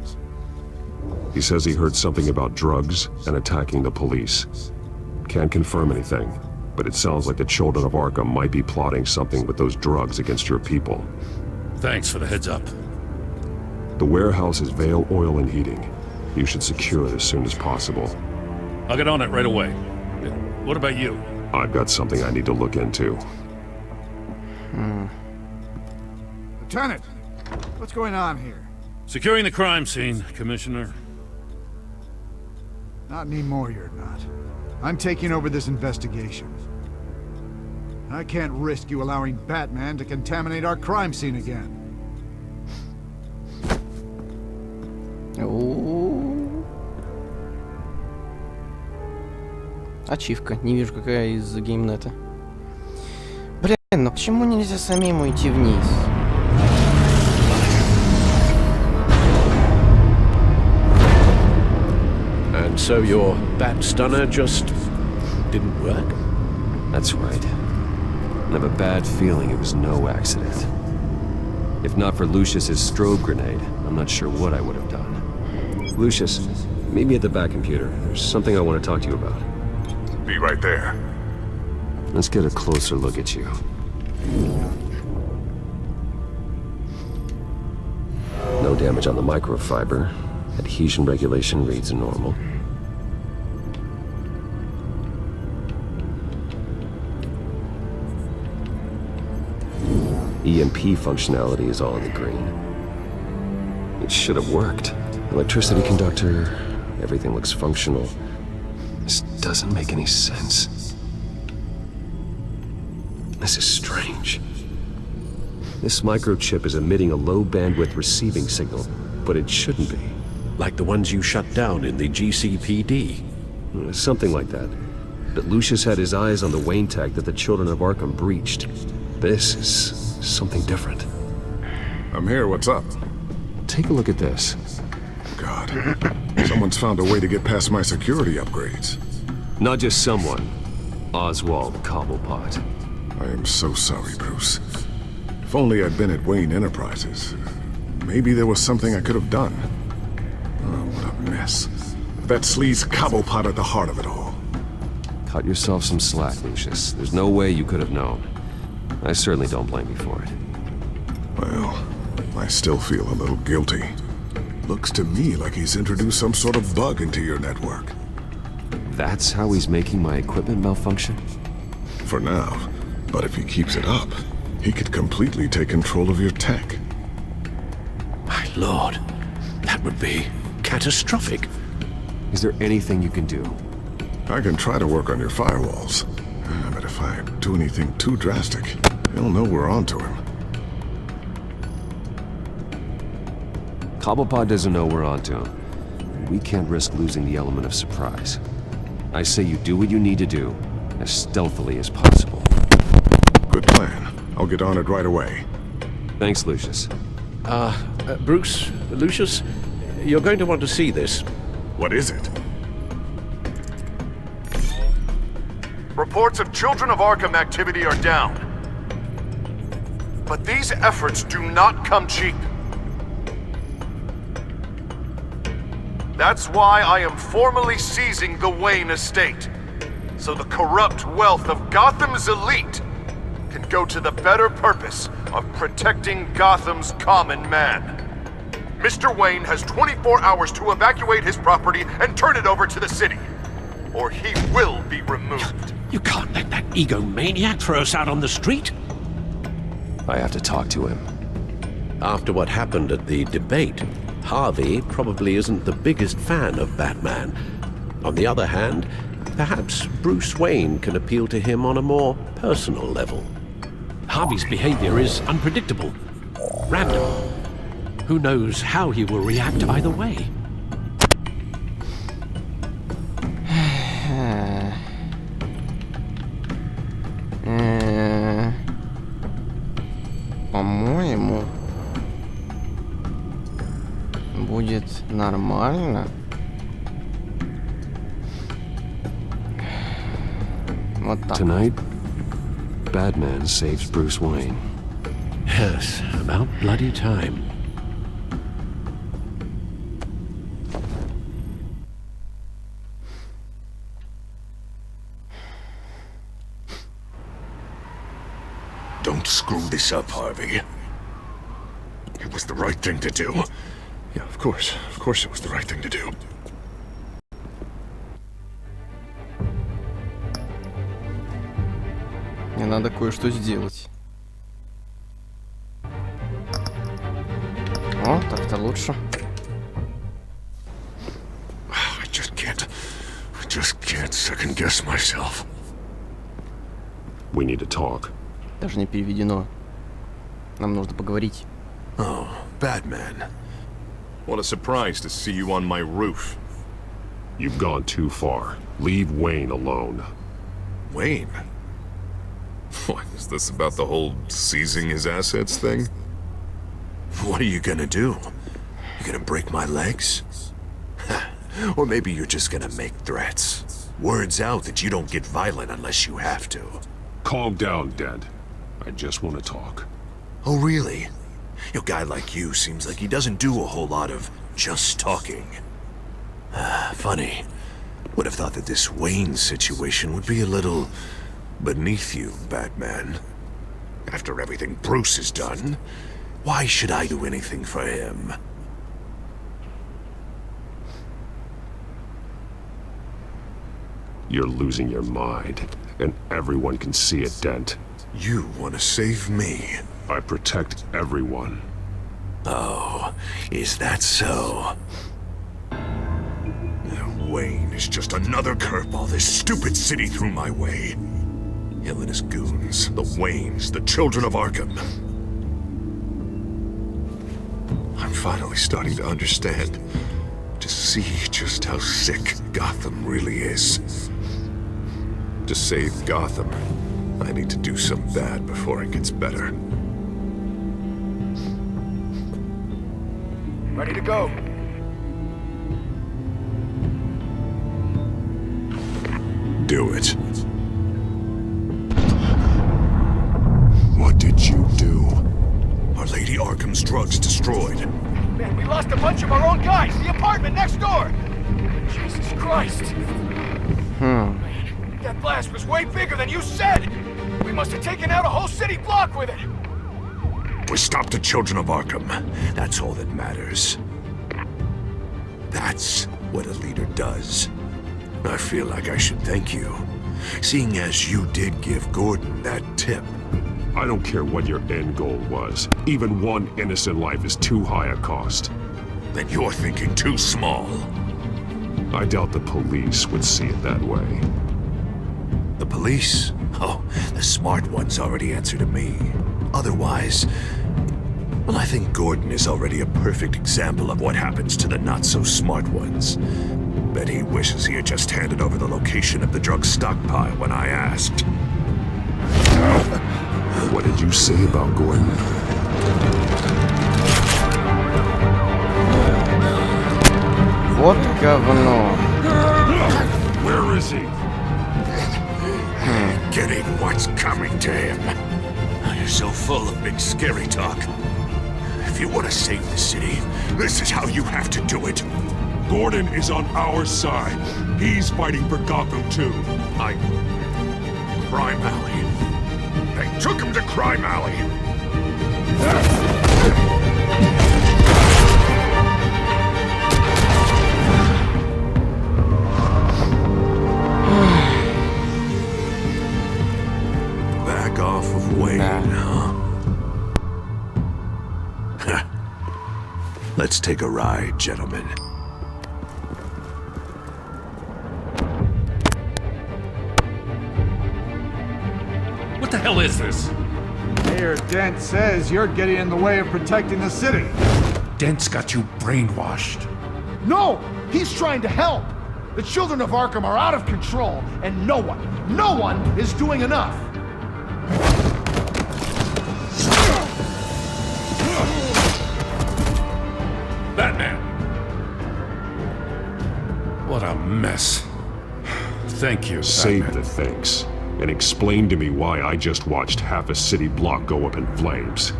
He says he heard something about drugs and attacking the police. Can't confirm anything, but it sounds like the children of Arkham might be plotting something with those drugs against your people. Thanks for the heads up. The warehouse is Vale Oil and Heating. You should secure it as soon as possible. I'll get on it right away. What about you? I've got something I need to look into. Lieutenant, what's going on here? Securing the crime scene, Commissioner. Not anymore, you're not. I'm taking over this investigation. I can't risk you allowing Batman to contaminate our crime scene again. Ачивка. Не вижу, какая из геймнета. Блин, ну почему нельзя самим уйти вниз? And so your bat stunner just didn't work? That's right. I have a bad feeling it was no accident. If not for Lucius's strobe grenade, I'm not sure what I would have done. Lucius, meet me at the back computer. There's something I want to talk to you about. Be right there. Let's get a closer look at you. No damage on the microfiber. Adhesion regulation reads normal. EMP functionality is all in the green. It should have worked. Electricity conductor, everything looks functional. This doesn't make any sense. This is strange. This microchip is emitting a low bandwidth receiving signal, but it shouldn't be. Like the ones you shut down in the GCPD? Something like that. But Lucius had his eyes on the Wayne tag that the children of Arkham breached. This is something different. I'm here, what's up? Take a look at this. God, someone's found a way to get past my security upgrades. Not just someone. Oswald Cobblepot. I am so sorry, Bruce. If only I'd been at Wayne Enterprises. Maybe there was something I could have done. Oh, what a mess. That sleaze Cobblepot at the heart of it all. Cut yourself some slack, Lucius. There's no way you could have known. I certainly don't blame you for it. Well, I still feel a little guilty. Looks to me like he's introduced some sort of bug into your network. That's how he's making my equipment malfunction? For now. But if he keeps it up, he could completely take control of your tech. My lord, that would be catastrophic. Is there anything you can do? I can try to work on your firewalls. But if I do anything too drastic, he'll know we're onto him. Cobblepot doesn't know we're onto him. We can't risk losing the element of surprise. I say you do what you need to do, as stealthily as possible. Good plan. I'll get on it right away. Thanks, Lucius. Bruce, Lucius, you're going to want to see this. What is it? reports of Children of Arkham activity are down. But these efforts do not come cheap. That's why I am formally seizing the Wayne estate, so the corrupt wealth of Gotham's elite can go to the better purpose of protecting Gotham's common man. Mr. Wayne has 24 hours to evacuate his property and turn it over to the city, or he will be removed. You can't let that egomaniac throw us out on the street. I have to talk to him. After what happened at the debate, Harvey probably isn't the biggest fan of Batman. On the other hand, perhaps Bruce Wayne can appeal to him on a more personal level. Harvey's behavior is unpredictable, random. Who knows how he will react either way? По-моему, будет нормально. Вот так. Tonight, Batman saves Bruce Wayne. Yes, about bloody time. Don't screw this up, Harvey. It was the right thing to do. Yeah, of course it was the right thing to do. Мне надо кое-что сделать. О, так-то лучше. I just can't second guess myself. We need to talk. Даже не переведено. Нам нужно поговорить. Oh, Batman. What a surprise to see you on my roof. You've gone too far. Leave Wayne alone. Wayne? What, is this about the whole seizing his assets thing? What are you gonna do? You gonna break my legs? Or maybe you're just gonna make threats. Words out that you don't get violent unless you have to. Calm down, Dad. I just want to talk. Oh, really? A guy like you seems like he doesn't do a whole lot of just talking. Funny. Would have thought that this Wayne situation would be a little beneath you, Batman. After everything Bruce has done, why should I do anything for him? You're losing your mind, and everyone can see it, Dent. You want to save me? I protect everyone. Oh, is that so? Wayne is just another curveball this stupid city threw my way. Him and his goons, the Waynes, the Children of Arkham. I'm finally starting to understand, to see just how sick Gotham really is. To save Gotham, I need to do some bad before it gets better. Ready to go. Do it. What did you do? Our Lady Arkham's drugs destroyed. Man, we lost a bunch of our own guys. The apartment next door. Jesus Christ. That blast was way bigger than you said. We must have taken out a whole city block with it. We stopped the Children of Arkham. That's all that matters. That's what a leader does. I feel like I should thank you, seeing as you did give Gordon that tip. I don't care what your end goal was. Even one innocent life is too high a cost. Then you're thinking too small. I doubt the police would see it that way. The police? Oh, the smart ones already answer to me. Otherwise, well, I think Gordon is already a perfect example of what happens to the not-so-smart ones. Bet he wishes he had just handed over the location of the drug stockpile when I asked. What did you say about Gordon? Вот говно. Where is he? forgetting what's coming to him. You're so full of big scary talk. If you want to save the city, this is how you have to do it. Gordon is on our side. He's fighting for Gotham too. Crime Alley. They took him to Crime Alley. Back off of Wayne, huh? Let's take a ride, gentlemen. What the hell is this? Mayor Dent says you're getting in the way of protecting the city. Dent's got you brainwashed. No! He's trying to help! The children of Arkham are out of control, and no one is doing enough! Batman! What a mess. Thank you, Save Batman. the thanks. And explain to me why I just watched half a city block go up in flames.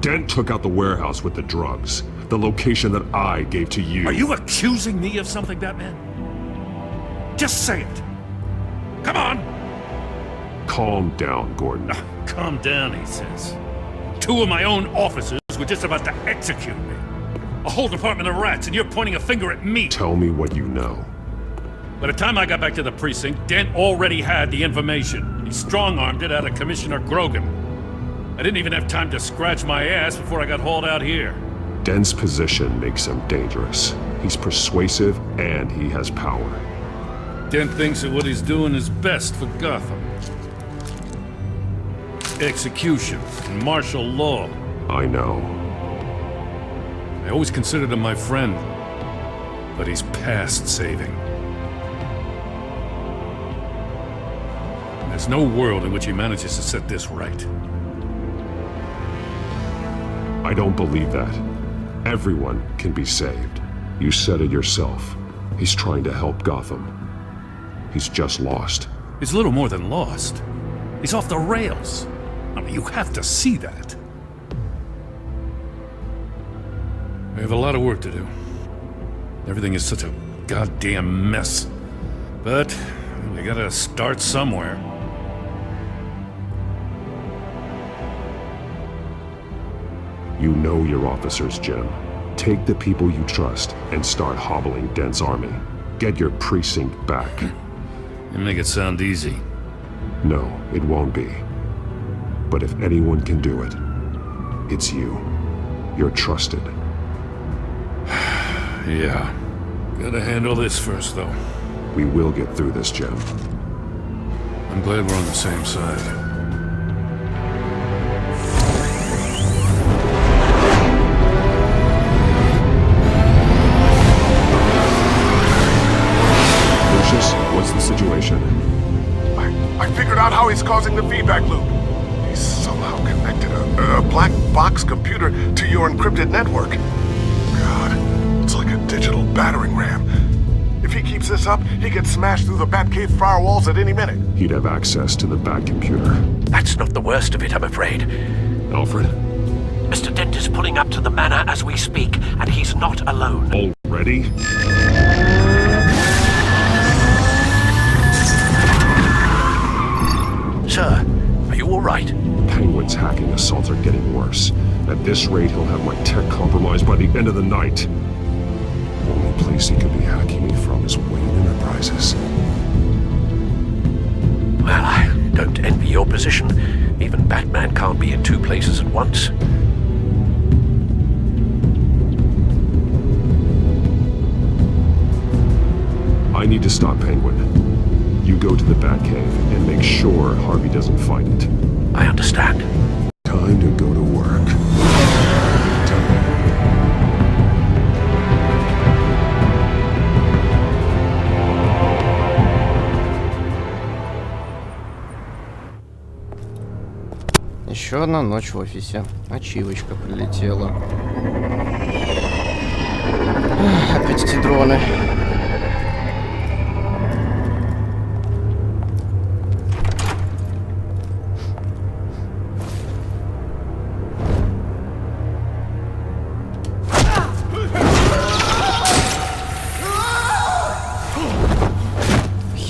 Dent took out the warehouse with the drugs, the location that I gave to you. Are you accusing me of something, Batman? Just say it. Come on! Calm down, Gordon. Calm down, he says. 2 of my own officers were just about to execute me. A whole department of rats, and you're pointing a finger at me. Tell me what you know. By the time I got back to the precinct, Dent already had the information. He strong-armed it out of Commissioner Grogan. I didn't even have time to scratch my ass before I got hauled out here. Dent's position makes him dangerous. He's persuasive and he has power. Dent thinks that what he's doing is best for Gotham. Execution and martial law. I know. I always considered him my friend, but he's past saving. There's no world in which he manages to set this right. I don't believe that. Everyone can be saved. You said it yourself. He's trying to help Gotham. He's just lost. He's little more than lost. He's off the rails. I mean, you have to see that. We have a lot of work to do. Everything is such a goddamn mess. But we gotta start somewhere. You know your officers, Jim. Take the people you trust and start hobbling Dent's army. Get your precinct back. You make it sound easy. No, it won't be. But if anyone can do it, it's you. You're trusted. Yeah. Gotta handle this first, though. We will get through this, Jim. I'm glad we're on the same side. What's the situation? I figured out how he's causing the feedback loop. He's somehow connected a black box computer to your encrypted network. God, it's like a digital battering ram. If he keeps this up, he could smash through the Batcave firewalls at any minute. He'd have access to the Bat computer. That's not the worst of it, I'm afraid. Alfred? Mr. Dent is pulling up to the manor as we speak, and he's not alone. Already? Sir, are you all right? Penguin's hacking assaults are getting worse. At this rate, he'll have my tech compromised by the end of the night. Only place he could be hacking me from is Wayne Enterprises. Well, I don't envy your position. Even Batman can't be in 2 places at once. I need to stop Penguin. You go to the Batcave and make sure Harvey doesn't find it. I understand. Time to go to work. Еще одна ночь в офисе. Ачивочка прилетела. Опять эти дроны.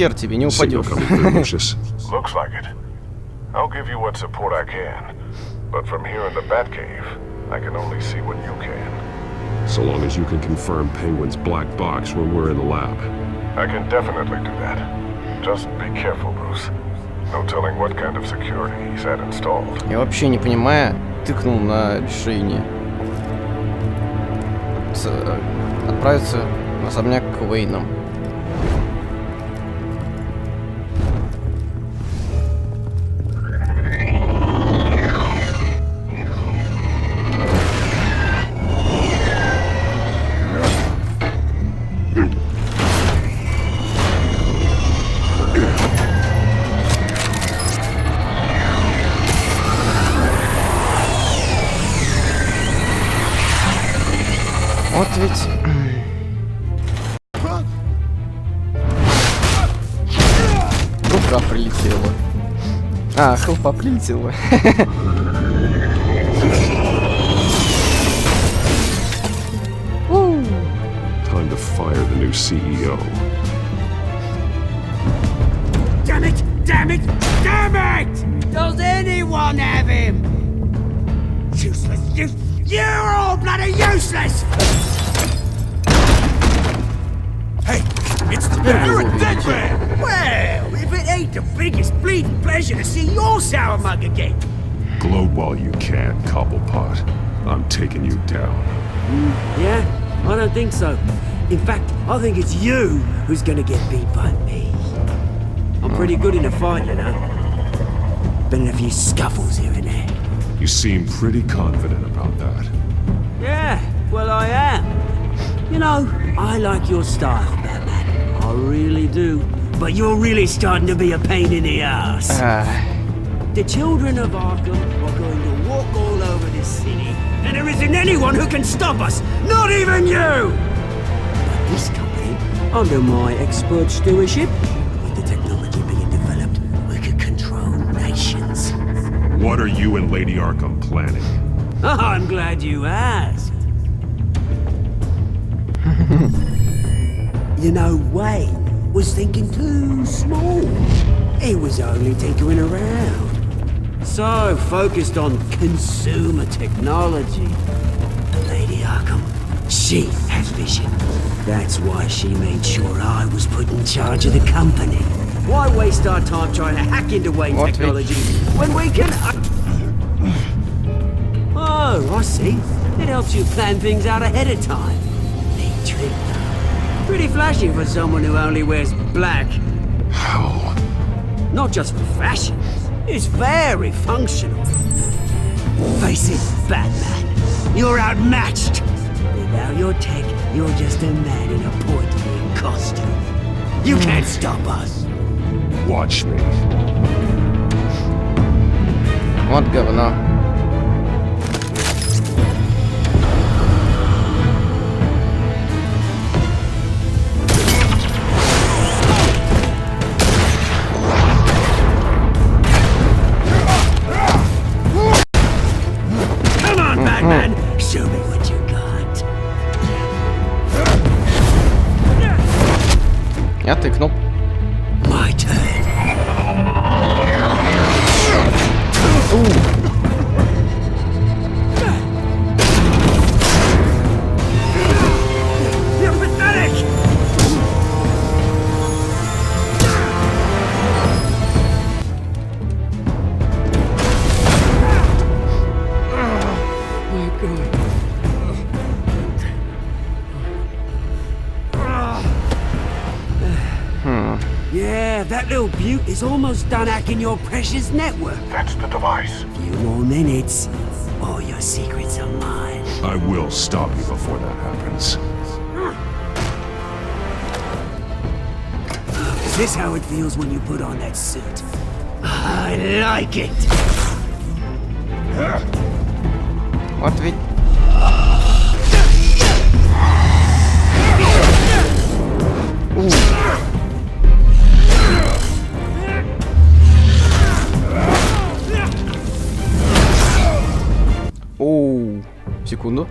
хер тебе, не упадешь. Looks like it. I'll give you what support I can. But from here in the Batcave, I can only see what you can. So long as you can confirm Penguin's black box when we're in the lab. I can definitely do that. Just be careful, Bruce. No telling what kind of security he's had installed. Я вообще не понимаю, тыкнул на решение. Отправиться в особняк к Уэйнам. Вот ведь... Рука прилетела. А, хелпа прилетела. Time to fire the new CEO. Damn it! Damn it! Damn it! Does anyone have him? Useless! You're all bloody useless! Hey, it's the man! You're a dead man! Well, if it ain't the biggest bleeding pleasure to see your sour mug again. Gloat while you can, Cobblepot. I'm taking you down. Yeah? I don't think so. In fact, I think it's you who's gonna get beat by me. I'm pretty good in a fight, you know. Been in a few scuffles here and there. You seem pretty confident about that. Yeah, well I am. You know, I like your style, Batman. I really do. But you're really starting to be a pain in the ass. The children of Arkham are going to walk all over this city, and there isn't anyone who can stop us, not even you! But this company, under my expert stewardship, with the technology being developed, we could control nations. What are you and Lady Arkham planning? I'm glad you asked. You know, Wayne was thinking too small. He was only tinkering around. So focused on consumer technology. Lady Arkham, she has vision. That's why she made sure I was put in charge of the company. Why waste our time trying to hack into Wayne's technology when we can... Oh, I see. It helps you plan things out ahead of time. Neat trick, though. Pretty flashy for someone who only wears black. How? Not just for fashion. It's very functional. Face it, Batman. You're outmatched. Without your tech, you're just a man in a pointy costume. You can't stop us. Watch me. Вот говно. Come on, Batman. Show me what you got. Я тыкнул. My turn. You're pathetic. Yeah, that little beaut is almost done hacking your precious network. That's the device. Few more minutes, all your secrets are mine. I will stop you before that happens. Is this how it feels when you put on that suit? I like it. Вот ведь... Оу, секунду.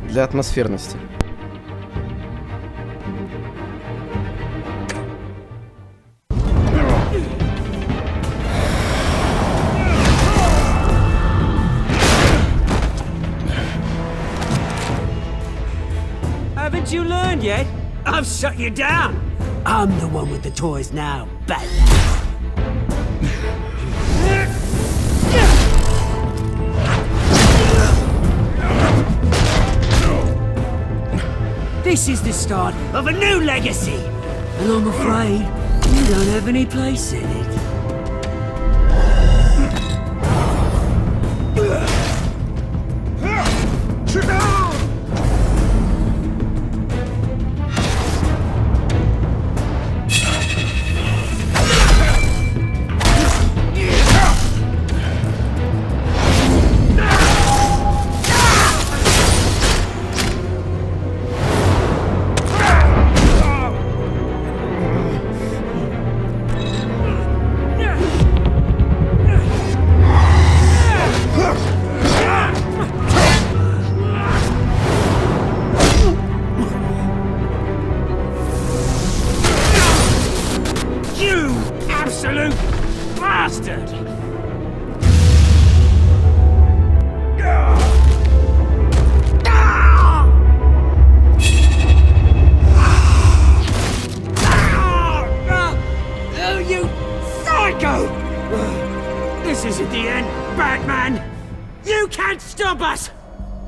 Для атмосферности. yet. I've shut you down. I'm the one with the toys now, Batman. This is the start of a new legacy, and I'm afraid you don't have any place in it.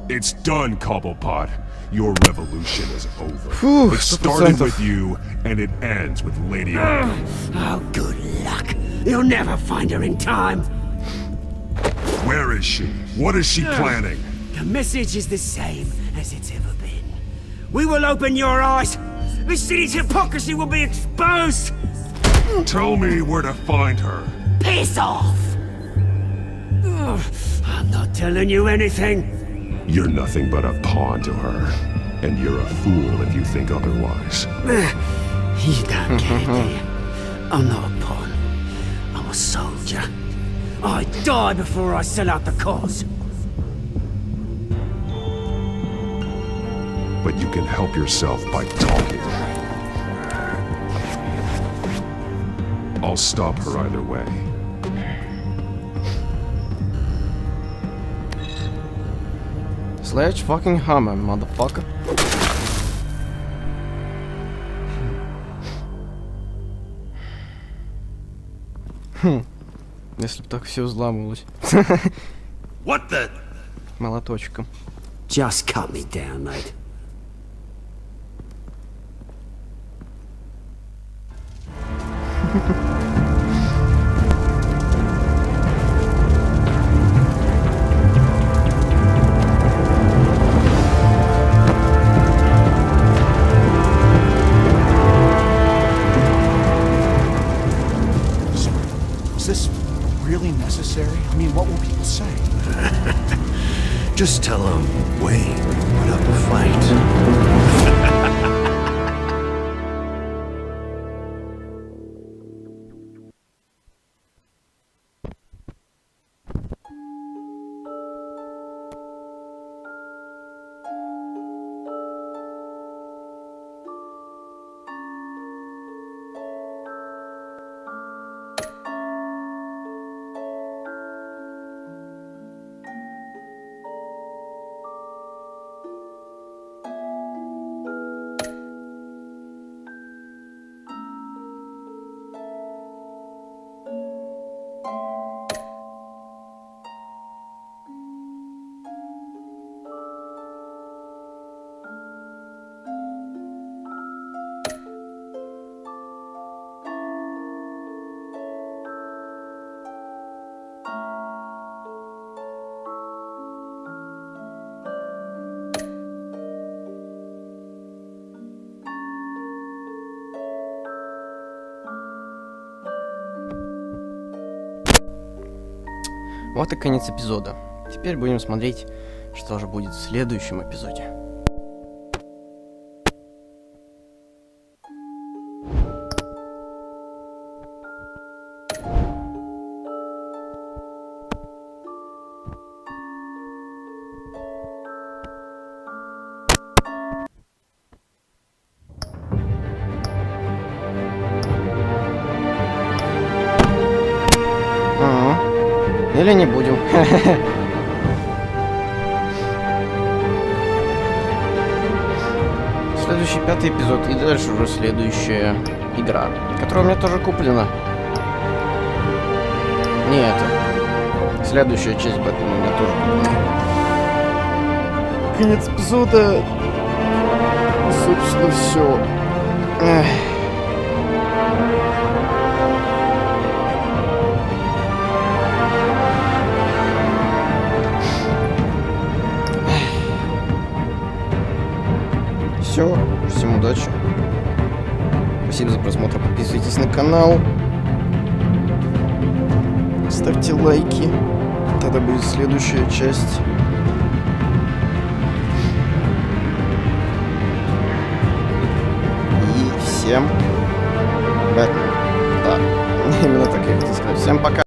It's done, Cobblepot. Your revolution is over. It started with you, and it ends with Lady Arkham. Oh, good luck. You'll never find her in time. Where is she? What is she planning? The message is the same as it's ever been. We will open your eyes. The city's hypocrisy will be exposed. Tell me where to find her. Piss off! I'm not telling you anything. You're nothing but a pawn to her. And you're a fool if you think otherwise. You don't get it, do you? I'm not a pawn. I'm a soldier. I die before I sell out the cause. But you can help yourself by talking. I'll stop her either way. Sledge fucking hammer, motherfucker. Если бы так все взламывалось. What the? Молоточком. Just cut me down, mate. Is this really necessary? I mean, what will people say? Just tell them Wayne put up a fight. Вот и конец эпизода. Теперь будем смотреть, что же будет в следующем эпизоде. Или не будем. В следующий 5-й эпизод и дальше уже следующая игра, которая у меня тоже куплена. Не это. Следующая часть Бетмена у меня тоже куплена. Конец эпизода. Собственно, все. Все, всем удачи. Спасибо за просмотр, подписывайтесь на канал. Ставьте лайки. Тогда будет следующая часть. И всем Бэтмен. Да, именно так я хотел сказать. Всем пока.